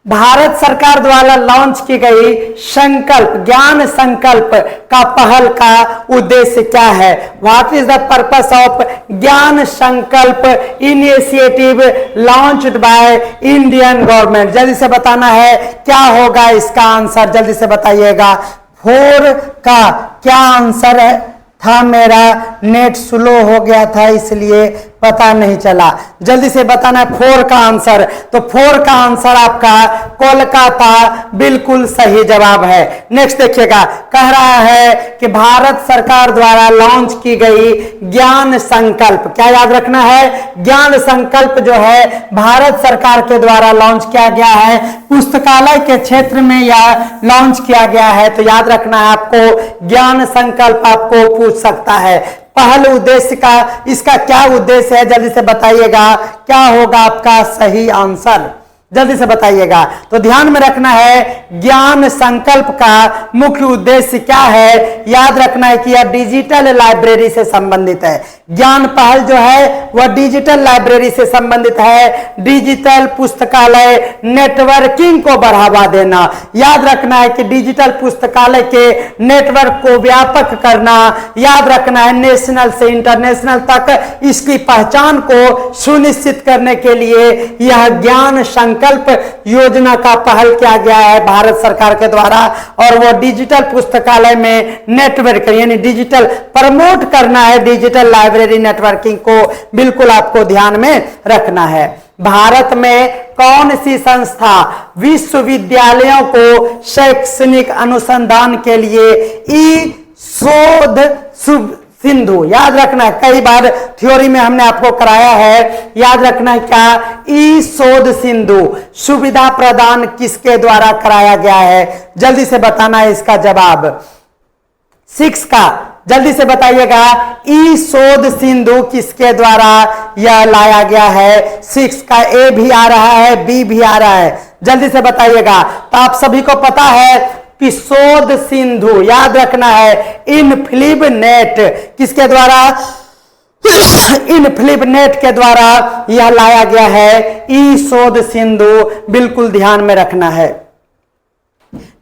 भारत सरकार द्वारा लॉन्च की गई संकल्प ज्ञान संकल्प का पहल का उद्देश्य क्या है? What is the purpose of ज्ञान संकल्प initiative launched by Indian government? जल्दी से बताना है क्या होगा इसका आंसर, जल्दी से बताइएगा। 4 का क्या आंसर है था? मेरा नेट स्लो हो गया था इसलिए पता नहीं चला। जल्दी से बताना है 4 का आंसर। तो 4 का आंसर आपका कोलकाता बिल्कुल सही जवाब है। नेक्स्ट देखिएगा, कह रहा है कि भारत सरकार द्वारा लॉन्च की गई ज्ञान संकल्प, क्या याद रखना है? ज्ञान संकल्प जो है भारत सरकार के द्वारा लॉन्च किया गया है, पुस्तकालय के क्षेत्र में यह लॉन्च किया गया है। तो याद रखना है आपको, ज्ञान संकल्प आपको पूछ सकता है। पहल उद्देश्य का इसका क्या उद्देश्य है? जल्दी से बताइएगा क्या होगा आपका सही आंसर। जल्दी से बताइएगा। तो ध्यान में रखना है ज्ञान संकल्प का मुख्य उद्देश्य क्या है, याद रखना है कि यह डिजिटल लाइब्रेरी से संबंधित है। ज्ञान पहल जो है वह डिजिटल लाइब्रेरी से संबंधित है, डिजिटल पुस्तकालय नेटवर्किंग को बढ़ावा देना। याद रखना है कि डिजिटल पुस्तकालय के नेटवर्क को व्यापक करना, याद रखना है नेशनल से इंटरनेशनल तक इसकी पहचान को सुनिश्चित करने के लिए यह ज्ञान संकल्प योजना का पहल किया गया है भारत सरकार के द्वारा, और वो डिजिटल पुस्तकालय में नेटवर्क यानी डिजिटल प्रमोट करना है, डिजिटल लाइब्रेरी नेटवर्किंग को बिल्कुल आपको ध्यान में रखना है। भारत में कौन सी संस्था विश्वविद्यालयों को शैक्षणिक अनुसंधान के लिए ई शोध सिंधु, याद रखना है कई बार थ्योरी में हमने आपको कराया है, याद रखना है क्या, ई शोध सिंधु सुविधा प्रदान किसके द्वारा कराया गया है, जल्दी से बताना है इसका जवाब। 6 का जल्दी से बताइएगा, ई शोध सिंधु किसके द्वारा यह लाया गया है। 6 का ए भी आ रहा है, बी भी आ रहा है, जल्दी से बताइएगा। तो आप सभी को पता है कि शोध सिंधु, याद रखना है इनफ्लिब नेट किसके द्वारा, इनफ्लिब नेट के द्वारा यह लाया गया है, ई शोध सिंधु बिल्कुल ध्यान में रखना है।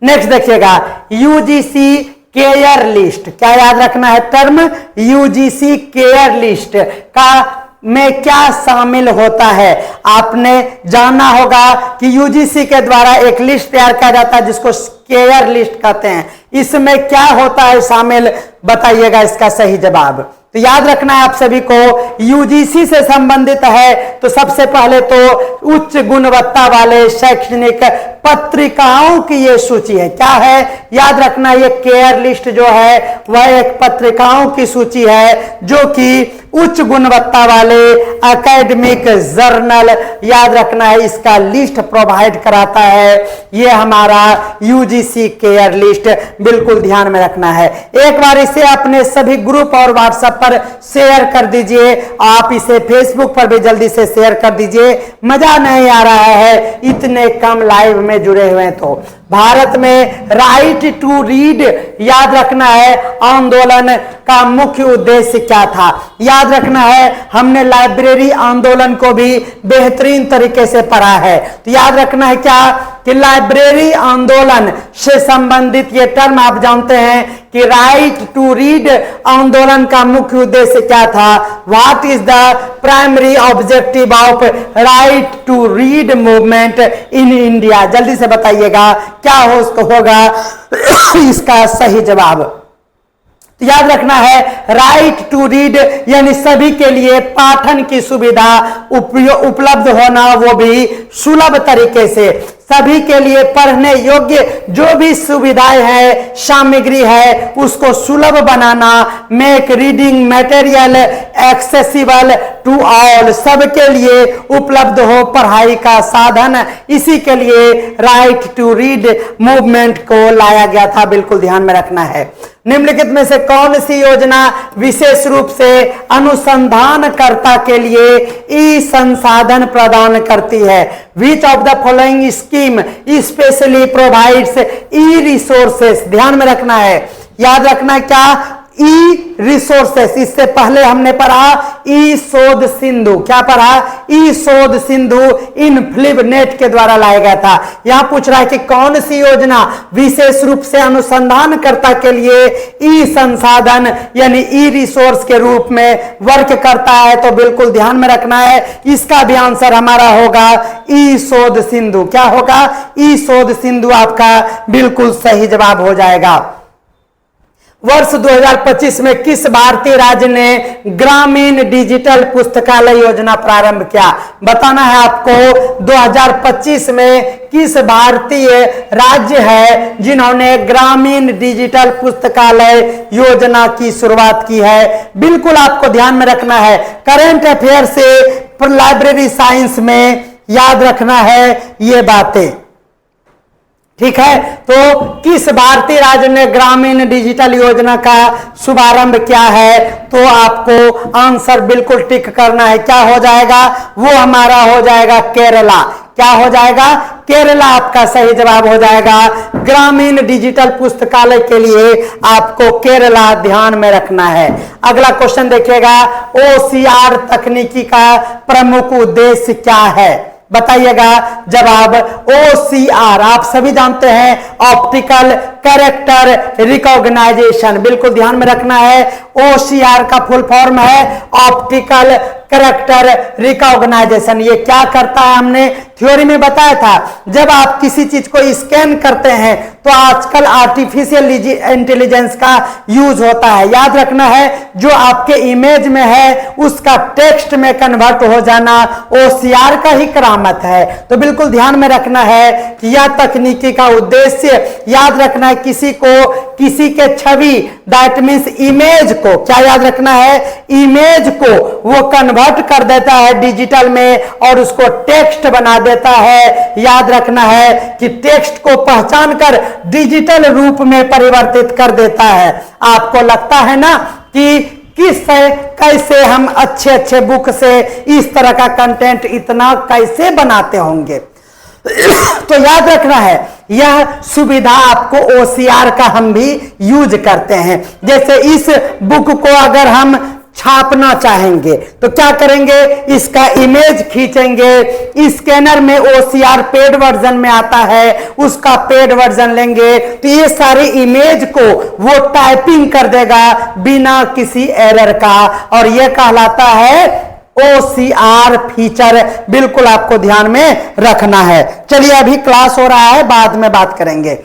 नेक्स्ट देखिएगा, यूजीसी केयर लिस्ट, क्या याद रखना है टर्म, यूजीसी केयर लिस्ट का में क्या शामिल होता है। आपने जानना होगा कि यूजीसी के द्वारा एक लिस्ट तैयार किया जाता है जिसको केयर लिस्ट कहते हैं, इसमें क्या होता है शामिल, बताइएगा इसका सही जवाब। तो याद रखना है आप सभी को, यूजीसी से संबंधित है तो सबसे पहले तो उच्च गुणवत्ता वाले शैक्षणिक पत्रिकाओं की ये सूची है, क्या है, याद रखना ये केयर लिस्ट जो है वह एक पत्रिकाओं की सूची है जो कि उच्च गुणवत्ता वाले एकेडमिक जर्नल, याद रखना है इसका लिस्ट प्रोवाइड कराता है, ये हमारा यूजीसी केयर लिस्ट बिल्कुल ध्यान में रखना है। एक बार इसे अपने सभी ग्रुप और व्हाट्सएप पर शेयर कर दीजिए, आप इसे फेसबुक पर भी जल्दी से शेयर कर दीजिए। मजा नहीं आ रहा है इतने कम लाइव में जुड़े हुए तो। भारत में राइट टू रीड, याद रखना है आंदोलन का मुख्य उद्देश्य क्या था, याद रखना है हमने लाइब्रेरी आंदोलन को भी बेहतरीन तरीके से पढ़ा है। तो याद रखना है क्या कि लाइब्रेरी आंदोलन से संबंधित ये टर्म आप जानते हैं कि राइट टू रीड आंदोलन का मुख्य उद्देश्य क्या था, what is the primary objective of right to read movement in India, जल्दी से बताइएगा क्या होगा इसका सही जवाब। याद रखना है राइट टू रीड यानी सभी के लिए पाठन की सुविधा उपलब्ध होना, वो भी सुलभ तरीके से, सभी के लिए पढ़ने योग्य जो भी सुविधाएं हैं सामग्री है उसको सुलभ बनाना, make reading material accessible to all, सबके लिए उपलब्ध हो पढ़ाई का साधन, इसी के लिए राइट टू रीड मूवमेंट को लाया गया था, बिल्कुल ध्यान में रखना है। निम्नलिखित में से कौन सी योजना विशेष रूप से अनुसंधानकर्ता के लिए ई संसाधन प्रदान करती है, which of the following scheme specially provides E resources, ध्यान में रखना है, याद रखना है क्या, ई रिसोर्सेस, इससे पहले हमने पढ़ा ई शोध सिंधु, क्या पढ़ा, ई शोध सिंधु इनफ्लिब नेट के द्वारा लाया गया था। यहां पूछ रहा है कि कौन सी योजना विशेष रूप से अनुसंधानकर्ता के लिए ई संसाधन यानी ई रिसोर्स के रूप में वर्क करता है, तो बिल्कुल ध्यान में रखना है इसका भी आंसर हमारा होगा ई शोध सिंधु, क्या होगा, ई शोध सिंधु आपका बिल्कुल सही जवाब हो जाएगा। वर्ष 2025 में किस भारतीय राज्य ने ग्रामीण डिजिटल पुस्तकालय योजना प्रारंभ किया, बताना है आपको 2025 में किस भारतीय राज्य है जिन्होंने ग्रामीण डिजिटल पुस्तकालय योजना की शुरुआत की है, बिल्कुल आपको ध्यान में रखना है, करंट अफेयर से लाइब्रेरी साइंस में याद रखना है ये बातें, ठीक है। तो किस भारतीय राज्य ने ग्रामीण डिजिटल योजना का शुभारंभ किया है, तो आपको आंसर बिल्कुल टिक करना है, क्या हो जाएगा, वो हमारा हो जाएगा केरला। क्या हो जाएगा? केरला आपका सही जवाब हो जाएगा। ग्रामीण डिजिटल पुस्तकालय के लिए आपको केरला ध्यान में रखना है। अगला क्वेश्चन देखिएगा, OCR तकनीकी का प्रमुख उद्देश्य क्या है? बताइएगा जवाब। OCR आप सभी जानते हैं, ऑप्टिकल कैरेक्टर रिकॉग्नाइजेशन, बिल्कुल ध्यान में रखना है। OCR का फुल फॉर्म है ऑप्टिकल कैरेक्टर रिकॉग्नाइजेशन। ये क्या करता है? हमने थ्योरी में बताया था, जब आप किसी चीज को स्कैन करते हैं तो आजकल आर्टिफिशियल इंटेलिजेंस का यूज होता है। याद रखना है, जो आपके इमेज में है उसका टेक्स्ट में कन्वर्ट हो जाना OCR का ही करामत है। तो बिल्कुल ध्यान में रखना है कि यह तकनीकी का उद्देश्य, याद रखना है, किसी के छवि, दैट मीन्स इमेज को, क्या याद रखना है? इमेज को वो कन्वर्ट कर देता है डिजिटल में और उसको टेक्स्ट बना देता है। याद रखना है कि टेक्स्ट को पहचान कर डिजिटल रूप में परिवर्तित कर देता है। आपको लगता है ना कि कैसे हम अच्छे बुक से इस तरह का कंटेंट इतना कैसे बनाते होंगे? तो याद रखना है, यह सुविधा आपको OCR का हम भी यूज करते हैं। जैसे इस बुक को अगर हम छापना चाहेंगे तो क्या करेंगे? इसका इमेज खींचेंगे, स्कैनर में OCR पेड वर्जन में आता है, उसका पेड वर्जन लेंगे तो ये सारी इमेज को वो टाइपिंग कर देगा बिना किसी एरर का, और ये कहलाता है OCR फीचर। बिल्कुल आपको ध्यान में रखना है। चलिए, अभी क्लास हो रहा है, बाद में बात करेंगे।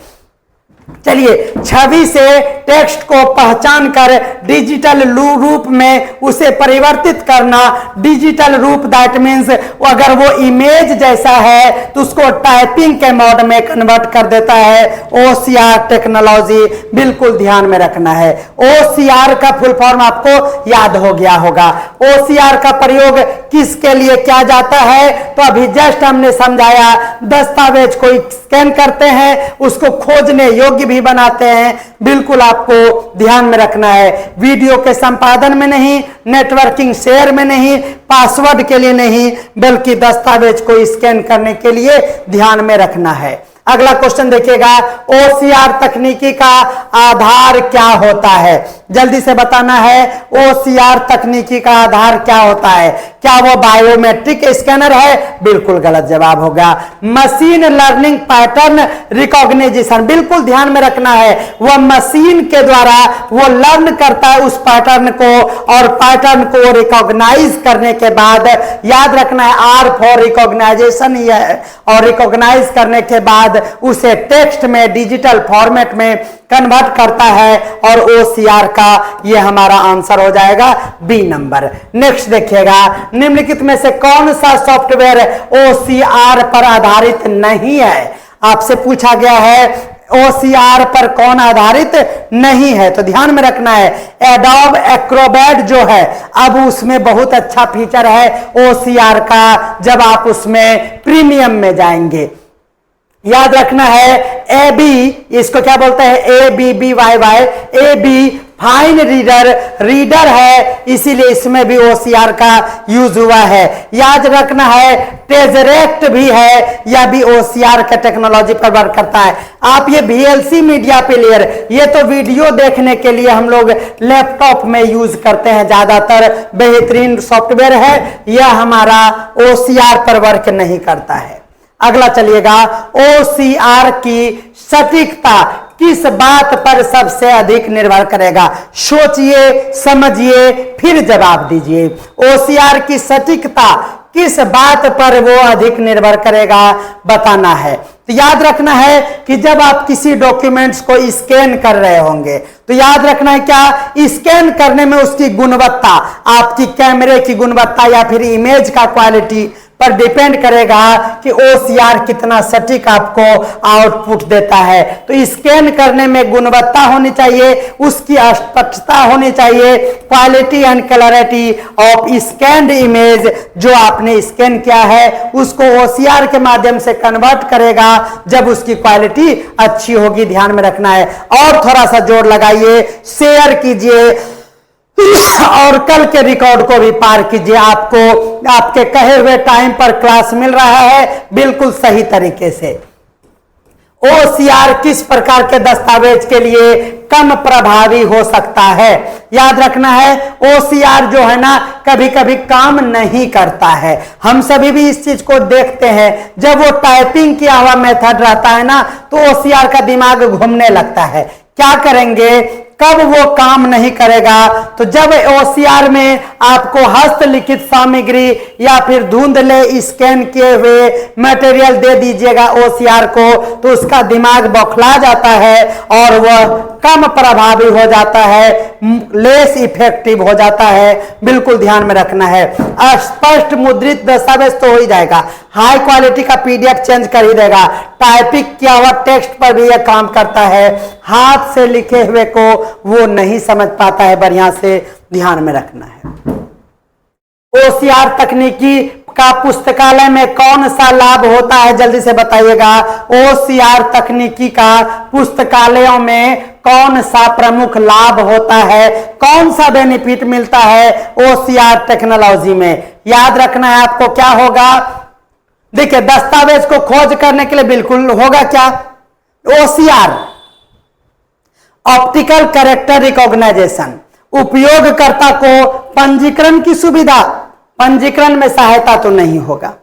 चलिए, छवि से टेक्स्ट को पहचान कर डिजिटल रूप में उसे परिवर्तित करना। डिजिटल रूप दैट मीन्स अगर वो इमेज जैसा है तो उसको टाइपिंग के मोड में कन्वर्ट कर देता है OCR टेक्नोलॉजी। बिल्कुल ध्यान में रखना है। OCR का फुल फॉर्म आपको याद हो गया होगा। OCR का प्रयोग किसके लिए किया जाता है? तो अभी जस्ट हमने समझाया, दस्तावेज को स्कैन करते हैं, उसको खोजने योग्य भी बनाते हैं। बिल्कुल आपको ध्यान में रखना है। वीडियो के संपादन में नहीं, नेटवर्किंग शेयर में नहीं, पासवर्ड के लिए नहीं, बल्कि दस्तावेज को स्कैन करने के लिए ध्यान में रखना है। अगला क्वेश्चन देखिएगा, OCR तकनीकी का आधार क्या होता है? जल्दी से बताना है, OCR तकनीकी का आधार क्या होता है? क्या वो बायोमेट्रिक स्कैनर है? बिल्कुल गलत जवाब होगा। Machine learning pattern recognition. बिल्कुल ध्यान में रखना है, वह मशीन के द्वारा वो लर्न करता है उस पैटर्न को, और पैटर्न को रिकॉग्नाइज करने के बाद, याद रखना है, R फॉर रिकॉग्नाइजेशन ही है, और रिकॉग्नाइज करने के बाद उसे टेक्स्ट में डिजिटल फॉर्मेट में कन्वर्ट करता है, और OCR का ये हमारा आंसर हो जाएगा बी नंबर। नेक्स्ट देखिएगा, निम्नलिखित में से कौन सा सॉफ्टवेयर OCR पर आधारित नहीं है? आपसे पूछा गया है OCR पर कौन आधारित नहीं है, तो ध्यान में रखना है, एडोब एक्रोबैट जो है, अब उसमें बहुत अच्छा फीचर है OCR का, जब आप उसमें प्रीमियम में जाएंगे। याद रखना है, AB, इसको क्या बोलते हैं? ABBYY, AB फाइन रीडर है, इसीलिए इसमें भी OCR का यूज हुआ है। याद रखना है, टेजरेक्ट भी है, यह भी OCR का टेक्नोलॉजी पर वर्क करता है। आप ये VLC मीडिया प्लेयर, ये तो वीडियो देखने के लिए हम लोग लैपटॉप में यूज करते हैं, ज्यादातर बेहतरीन सॉफ्टवेयर है, यह हमारा OCR पर वर्क नहीं करता है। अगला चलिएगा, OCR की सटीकता किस बात पर सबसे अधिक निर्भर करेगा? सोचिए, समझिए, फिर जवाब दीजिए। OCR की सटीकता किस बात पर वो अधिक निर्भर करेगा, बताना है। तो याद रखना है कि जब आप किसी डॉक्यूमेंट्स को स्कैन कर रहे होंगे तो याद रखना है, क्या स्कैन करने में उसकी गुणवत्ता, आपकी कैमरे की गुणवत्ता या फिर इमेज का क्वालिटी पर डिपेंड करेगा कि OCR कितना सटीक आपको आउटपुट देता है। तो स्कैन करने में गुणवत्ता होनी चाहिए, उसकी स्पष्टता होनी चाहिए, quality and clarity of scanned image, जो आपने स्कैन किया है उसको OCR के माध्यम से कन्वर्ट करेगा जब उसकी क्वालिटी अच्छी होगी। ध्यान में रखना है। और थोड़ा सा जोर लगाइए, शेयर कीजिए, और कल के रिकॉर्ड को भी पार कीजिए। आपको आपके कहे हुए टाइम पर क्लास मिल रहा है बिल्कुल सही तरीके से। OCR किस प्रकार के दस्तावेज के लिए कम प्रभावी हो सकता है? याद रखना है OCR जो है ना कभी कभी काम नहीं करता है। हम सभी भी इस चीज को देखते हैं, जब वो टाइपिंग किया हुआ मेथड रहता है ना तो OCR का दिमाग घूमने लगता है। क्या करेंगे, कब वो काम नहीं करेगा? तो जब OCR में आपको हस्तलिखित सामग्री या फिर धुंधले स्कैन किए हुए मटेरियल दे दीजिएगा OCR को, तो उसका दिमाग बौखला जाता है और वह कम प्रभावी हो जाता है, लेस इफेक्टिव हो जाता है। बिल्कुल ध्यान में रखना है। स्पष्ट मुद्रित दस्तावेज तो हो ही जाएगा, हाई क्वालिटी का PDF चेंज कर ही देगा, टाइपिंग किया हुआ टेक्स्ट पर भी यह काम करता है, हाथ से लिखे हुए को वो नहीं समझ पाता है बढ़िया से। ध्यान में रखना है। OCR तकनीकी का पुस्तकालय में कौन सा लाभ होता है, जल्दी से बताइएगा। OCR तकनीकी का पुस्तकालयों में कौन सा प्रमुख लाभ होता है, कौन सा बेनिफिट मिलता है OCR टेक्नोलॉजी में? याद रखना है आपको। क्या होगा, देखिए दस्तावेज को खोज करने के लिए बिल्कुल होगा क्या, OCR ऑप्टिकल कैरेक्टर रिकॉग्नाइजेशन, उपयोगकर्ता को पंजीकरण की सुविधा, पंजीकरण में सहायता तो नहीं होगा,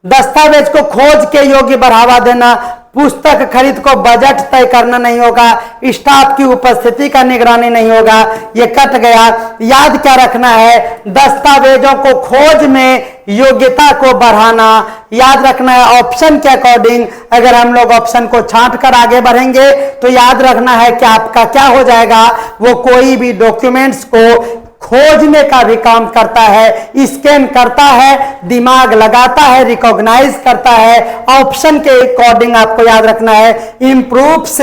दस्तावेज को खोज के योग्य बढ़ावा देना, पुस्तक खरीद को बजट तय करना नहीं होगा, स्टाफ की उपस्थिति का निगरानी नहीं होगा, ये कट गया। याद क्या रखना है, दस्तावेजों को खोज में योग्यता को बढ़ाना। याद रखना है ऑप्शन के अकॉर्डिंग, अगर हम लोग ऑप्शन को छांट कर आगे बढ़ेंगे तो याद रखना है कि आपका क्या हो जाएगा, वो कोई भी डॉक्यूमेंट्स को खोजने का भी काम करता है, स्कैन करता है, दिमाग लगाता है, रिकॉग्नाइज करता है। ऑप्शन के अकॉर्डिंग आपको याद रखना है इंप्रूव्स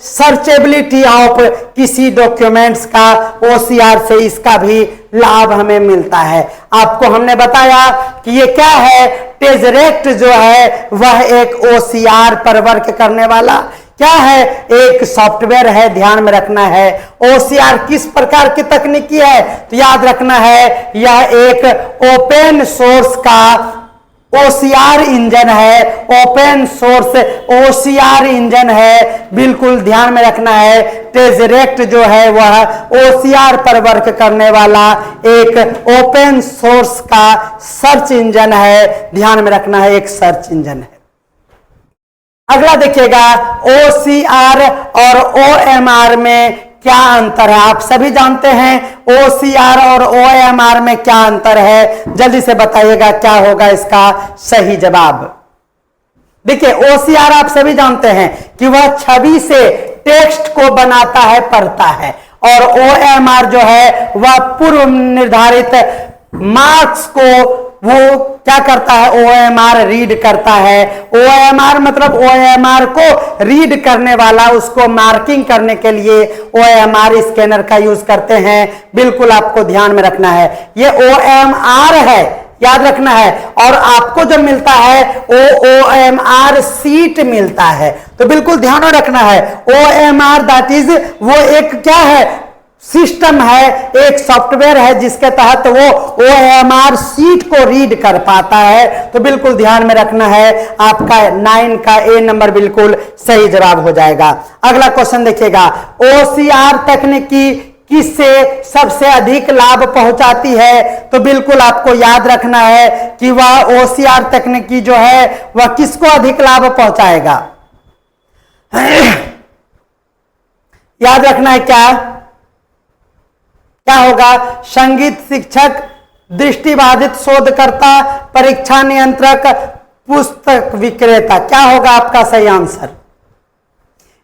सर्चेबिलिटी ऑफ किसी डॉक्यूमेंट्स का। OCR से इसका भी लाभ हमें मिलता है। आपको हमने बताया कि ये क्या है, टेजरेक्ट जो है वह एक OCR पर वर्क करने वाला क्या है, एक सॉफ्टवेयर है। ध्यान में रखना है OCR किस प्रकार की तकनीकी है, तो याद रखना है यह एक ओपन सोर्स का OCR इंजन है, ओपन सोर्स OCR इंजन है। बिल्कुल ध्यान में रखना है टेजरेक्ट जो है वह OCR पर वर्क करने वाला एक ओपन सोर्स का सर्च इंजन है। ध्यान में रखना है एक सर्च इंजन है। अगला देखिएगा OCR और OMR में क्या अंतर है। आप सभी जानते हैं OCR और OMR में क्या अंतर है, जल्दी से बताइएगा क्या होगा इसका सही जवाब। देखिए OCR आप सभी जानते हैं कि वह छवि से टेक्स्ट को बनाता है, पढ़ता है, और OMR जो है वह पूर्व निर्धारित मार्क्स को वो क्या करता है, OMR रीड करता है। OMR मतलब OMR को रीड करने वाला, उसको मार्किंग करने के लिए OMR स्कैनर का यूज करते हैं। बिल्कुल आपको ध्यान में रखना है ये OMR है, याद रखना है। और आपको जो मिलता है OMR सीट मिलता है, तो बिल्कुल ध्यान रखना है OMR दैट इज वो एक क्या है, सिस्टम है, एक सॉफ्टवेयर है जिसके तहत वो OMR सीट को रीड कर पाता है। तो बिल्कुल ध्यान में रखना है, आपका 9 का A नंबर बिल्कुल सही जवाब हो जाएगा। अगला क्वेश्चन देखिएगा, OCR तकनीकी किससे सबसे अधिक लाभ पहुंचाती है, तो बिल्कुल आपको याद रखना है कि वह OCR तकनीकी जो है वह किसको अधिक लाभ पहुंचाएगा। याद रखना है क्या होगा, संगीत शिक्षक, दृष्टिबाधित शोधकर्ता, परीक्षा नियंत्रक, पुस्तक विक्रेता। क्या होगा आपका सही आंसर।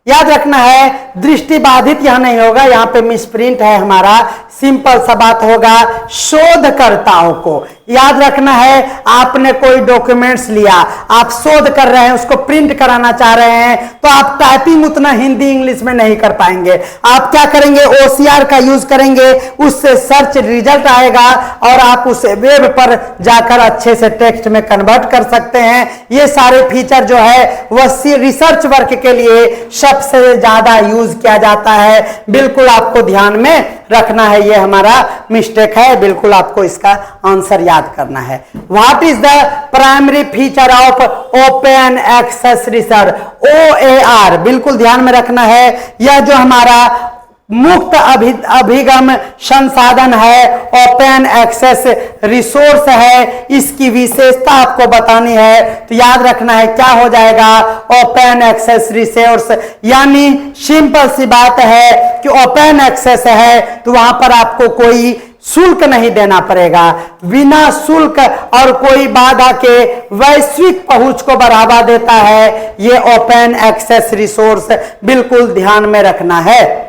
याद रखना है दृष्टिबाधित यहां नहीं होगा, यहां पे मिसप्रिंट है हमारा, सिंपल सा बात होगा शोधकर्ताओं को। याद रखना है आपने कोई डॉक्यूमेंट्स लिया, आप शोध कर रहे हैं, उसको प्रिंट कराना चाह रहे हैं, तो आप टाइपिंग उतना हिंदी इंग्लिश में नहीं कर पाएंगे। आप क्या करेंगे, OCR का यूज करेंगे, उससे सर्च रिजल्ट आएगा और आप उसे वेब पर जाकर अच्छे से टेक्स्ट में कन्वर्ट कर सकते हैं। ये सारे फीचर जो है वह रिसर्च वर्क के लिए सबसे ज्यादा यूज यूज किया जाता है। बिल्कुल आपको ध्यान में रखना है, ये हमारा मिस्टेक है, बिल्कुल आपको इसका आंसर याद करना है। What is the primary feature of open access research, OAR, बिल्कुल ध्यान में रखना है। यह जो हमारा मुक्त अभिगम संसाधन है, ओपन एक्सेस रिसोर्स है, इसकी विशेषता आपको बतानी है। तो याद रखना है क्या हो जाएगा, ओपन एक्सेस रिसोर्स, यानी सिंपल सी बात है कि ओपन एक्सेस है तो वहां पर आपको कोई शुल्क नहीं देना पड़ेगा। बिना शुल्क और कोई बाधा के वैश्विक पहुंच को बढ़ावा देता है ये ओपन एक्सेस रिसोर्स, बिल्कुल ध्यान में रखना है।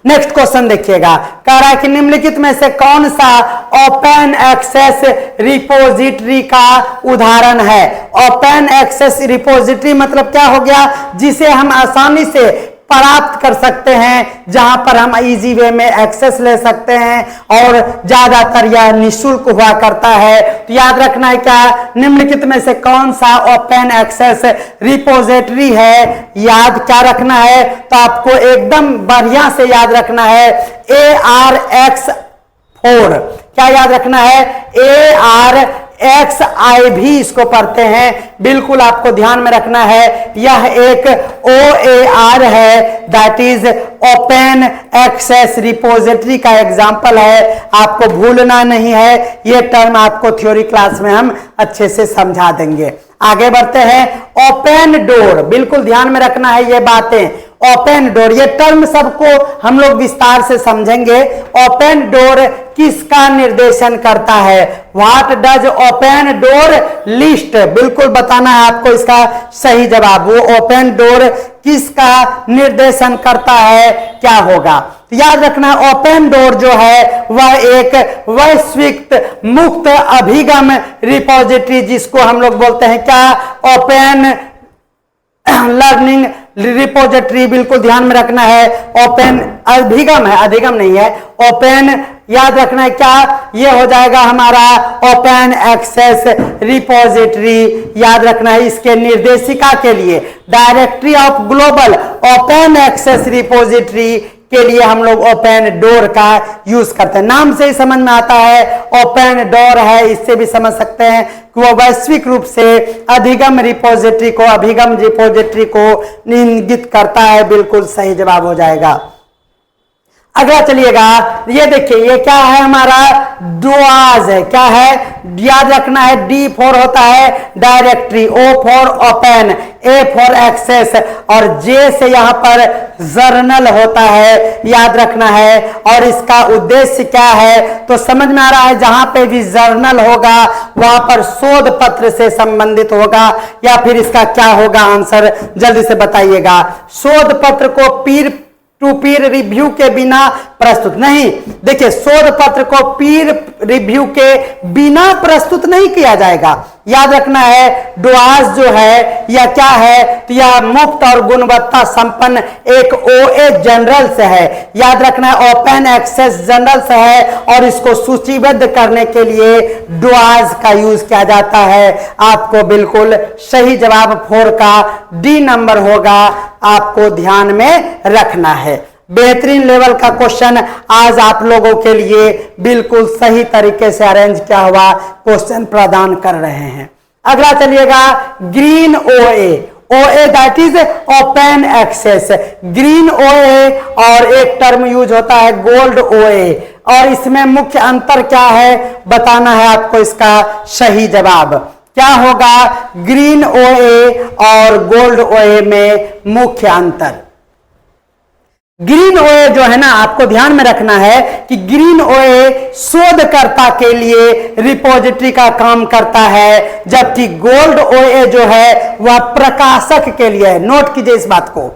नेक्स्ट क्वेश्चन देखिएगा, कह रहा है कि निम्नलिखित में से कौन सा ओपन एक्सेस रिपोजिटरी का उदाहरण है। ओपन एक्सेस रिपोजिटरी मतलब क्या हो गया, जिसे हम आसानी से प्राप्त कर सकते हैं, जहां पर हम इजी वे में एक्सेस ले सकते हैं और ज्यादातर यह निःशुल्क हुआ करता है। तो याद रखना है क्या, निम्नलिखित में से कौन सा ओपन एक्सेस रिपोजिटरी है। याद क्या रखना है, तो आपको एकदम बढ़िया से याद रखना है ARX4। क्या याद रखना है, ARXI भी इसको पढ़ते हैं, बिल्कुल आपको ध्यान में रखना है। यह एक OAR है, that is open access repository का एग्जाम्पल है, आपको भूलना नहीं है। यह टर्म आपको थ्योरी क्लास में हम अच्छे से समझा देंगे। आगे बढ़ते हैं, ओपन डोर, बिल्कुल ध्यान में रखना है ये बातें। ओपन डोर, ये टर्म सबको हम लोग विस्तार से समझेंगे। ओपन डोर किसका निर्देशन करता है, what does open door list, बिल्कुल बताना है आपको इसका सही जवाब। वो ओपन डोर किसका निर्देशन करता है, क्या होगा। तो याद रखना है ओपन डोर जो है वह एक वैश्विक मुक्त अभिगम रिपोजिटरी, जिसको हम लोग बोलते हैं क्या, ओपन लर्निंग रिपोजिटरी, बिल्कुल ध्यान में रखना है। ओपन अभिगम है, अधिगम नहीं है, ओपन याद रखना है क्या, ये हो जाएगा हमारा ओपन एक्सेस रिपोजिटरी। याद रखना है इसके निर्देशिका के लिए directory of global open access repository के लिए हम लोग ओपन डोर का यूज करते हैं। नाम से ही समझ में आता है ओपन डोर है, इससे भी समझ सकते हैं कि वो वैश्विक रूप से अधिगम रिपोजिटरी को, अभिगम रिपोजिटरी को इंगित करता है, बिल्कुल सही जवाब हो जाएगा। अगला चलिएगा, ये देखिए ये क्या है हमारा, डोआज है, क्या है, याद रखना है D फॉर होता है directory, O for open, A for access और J से यहां पर जर्नल होता है, याद रखना है। और इसका उद्देश्य क्या है, तो समझ में आ रहा है, जहां पे भी जर्नल होगा वहां पर शोध पत्र से संबंधित होगा, या फिर इसका क्या होगा आंसर, जल्दी से बताइएगा। शोध पत्र को पीर टू पीर रिव्यू के बिना प्रस्तुत नहीं, देखिए शोध पत्र को पीर रिव्यू के बिना प्रस्तुत नहीं किया जाएगा। याद रखना है डोआज जो है यह क्या है, तो यह मुफ्त और गुणवत्ता संपन्न एक OA जनरल से है। याद रखना है ओपन एक्सेस जनरल से है और इसको सूचीबद्ध करने के लिए डोआज का यूज किया जाता है। आपको बिल्कुल सही जवाब 4 का D नंबर होगा, आपको ध्यान में रखना है। बेहतरीन लेवल का क्वेश्चन आज आप लोगों के लिए बिल्कुल सही तरीके से अरेंज किया हुआ क्वेश्चन प्रदान कर रहे हैं। अगला चलिएगा, green OA that is open access, green OA और एक टर्म यूज होता है गोल्ड OA, और इसमें मुख्य अंतर क्या है बताना है आपको इसका सही जवाब। क्या होगा ग्रीन OA और गोल्ड OA में मुख्य अंतर। ग्रीन OA जो है ना, आपको ध्यान में रखना है कि ग्रीन OA शोधकर्ता के लिए रिपोजिटरी का काम करता है, जबकि गोल्ड OA जो है वह प्रकाशक के लिए है। नोट कीजिए इस बात को,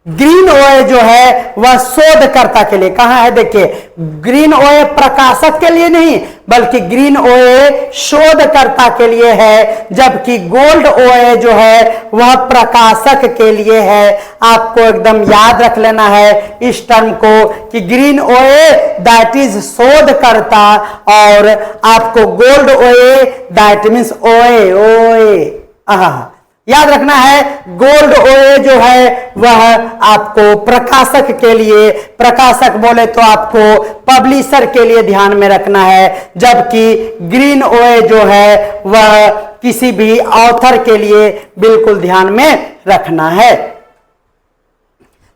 ग्रीन OA जो है वह शोधकर्ता के लिए, कहां है देखिए, ग्रीन OA प्रकाशक के लिए नहीं बल्कि ग्रीन OA शोधकर्ता के लिए है, जबकि गोल्ड OA जो है वह प्रकाशक के लिए है। आपको एकदम याद रख लेना है इस टर्म को कि ग्रीन OA दैट इज शोधकर्ता और आपको gold OA that means OA याद रखना है गोल्ड ओए जो है वह आपको प्रकाशक के लिए, प्रकाशक बोले तो आपको पब्लिशर के लिए ध्यान में रखना है, जबकि ग्रीन ओए जो है वह किसी भी ऑथर के लिए बिल्कुल ध्यान में रखना है।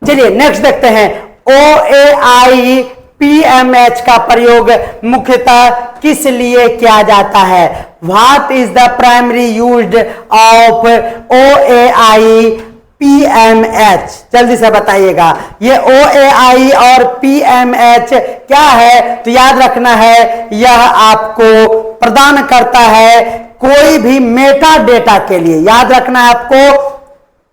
चलिए नेक्स्ट देखते हैं। OAI PMH का प्रयोग मुख्यतः किस लिए किया जाता है? What is the primary used of OAI PMH? जल्दी से बताइएगा ये OAI और PMH क्या है? तो याद रखना है यह आपको प्रदान करता है कोई भी मेटा डेटा के लिए। याद रखना है आपको,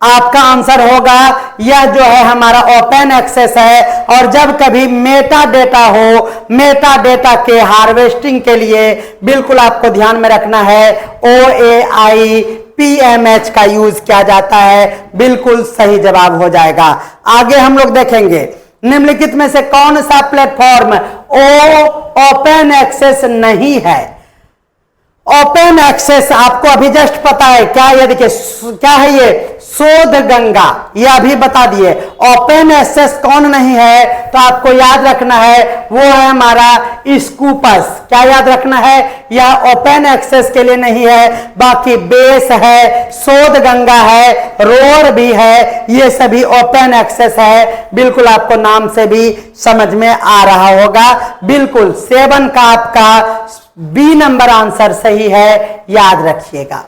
आपका आंसर होगा यह जो है हमारा ओपन एक्सेस है, और जब कभी मेटा डेटा हो, मेटा डेटा के हार्वेस्टिंग के लिए बिल्कुल आपको ध्यान में रखना है OAI PMH का यूज किया जाता है। बिल्कुल सही जवाब हो जाएगा। आगे हम लोग देखेंगे निम्नलिखित में से कौन सा प्लेटफॉर्म ओपन एक्सेस नहीं है? ओपन एक्सेस आपको अभी जस्ट पता है क्या? ये देखिए क्या है, ये शोध गंगा, ये अभी बता दिए। ओपन एक्सेस कौन नहीं है? तो आपको याद रखना है वो है हमारा स्कूपस। क्या याद रखना है? यह ओपन एक्सेस के लिए नहीं है, बाकी बेस है, शोध गंगा है, रोर भी है, ये सभी ओपन एक्सेस है। बिल्कुल आपको नाम से भी समझ में आ रहा होगा। बिल्कुल 7 का आपका बी नंबर आंसर सही है, याद रखिएगा।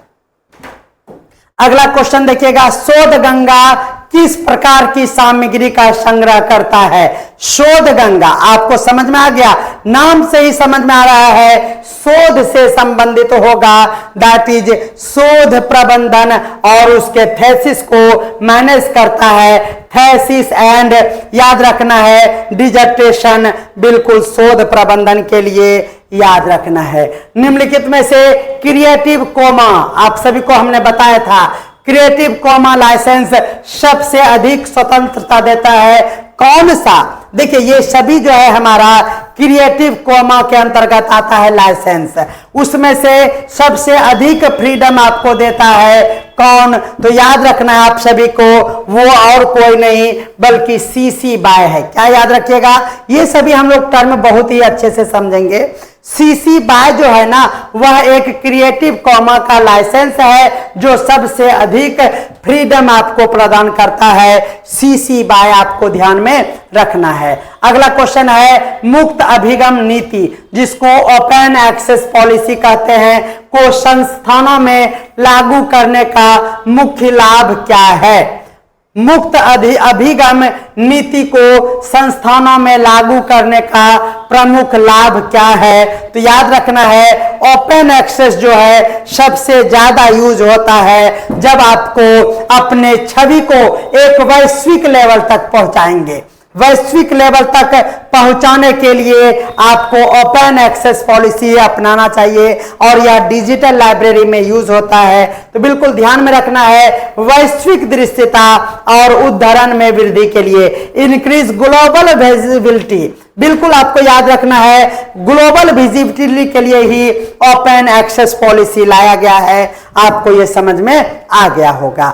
अगला क्वेश्चन देखिएगा, शोध गंगा किस प्रकार की सामग्री का संग्रह करता है? शोध गंगा आपको समझ में आ गया, नाम से ही समझ में आ रहा है शोध से संबंधित होगा, दैट इज शोध प्रबंधन, और उसके थेसिस को मैनेज करता है। थेसिस एंड याद रखना है डिजर्टेशन, बिल्कुल शोध प्रबंधन के लिए याद रखना है। निम्नलिखित में से क्रिएटिव कोमा, आप सभी को हमने बताया था क्रिएटिव कोमा लाइसेंस सबसे अधिक स्वतंत्रता देता है, कौन सा? देखिए ये सभी जो है हमारा क्रिएटिव कोमा के अंतर्गत आता है लाइसेंस, उसमें से सबसे अधिक फ्रीडम आपको देता है कौन? तो याद रखना है आप सभी को, वो और कोई नहीं बल्कि CC BY है। क्या याद रखिएगा, ये सभी हम लोग टर्म बहुत ही अच्छे से समझेंगे। CC BY जो है ना वह एक क्रिएटिव कॉमा का लाइसेंस है जो सबसे अधिक फ्रीडम आपको प्रदान करता है। CC BY आपको ध्यान में रखना है। अगला क्वेश्चन है, मुक्त अभिगम नीति जिसको ओपन एक्सेस पॉलिसी कहते हैं को संस्थानों में लागू करने का मुख्य लाभ क्या है? मुक्त अभिगम नीति को संस्थानों में लागू करने का प्रमुख लाभ क्या है? तो याद रखना है ओपन एक्सेस जो है सबसे ज्यादा यूज होता है जब आपको अपने छवि को एक वैश्विक लेवल तक पहुंचाएंगे। वैश्विक लेवल तक पहुंचाने के लिए आपको ओपन एक्सेस पॉलिसी अपनाना चाहिए, और यह डिजिटल लाइब्रेरी में यूज होता है। तो बिल्कुल ध्यान में रखना है वैश्विक दृश्यता और उद्धरण में वृद्धि के लिए, इंक्रीज ग्लोबल विजिबिलिटी, बिल्कुल आपको याद रखना है ग्लोबल विजिबिलिटी के लिए ही ओपन एक्सेस पॉलिसी लाया गया है। आपको यह समझ में आ गया होगा।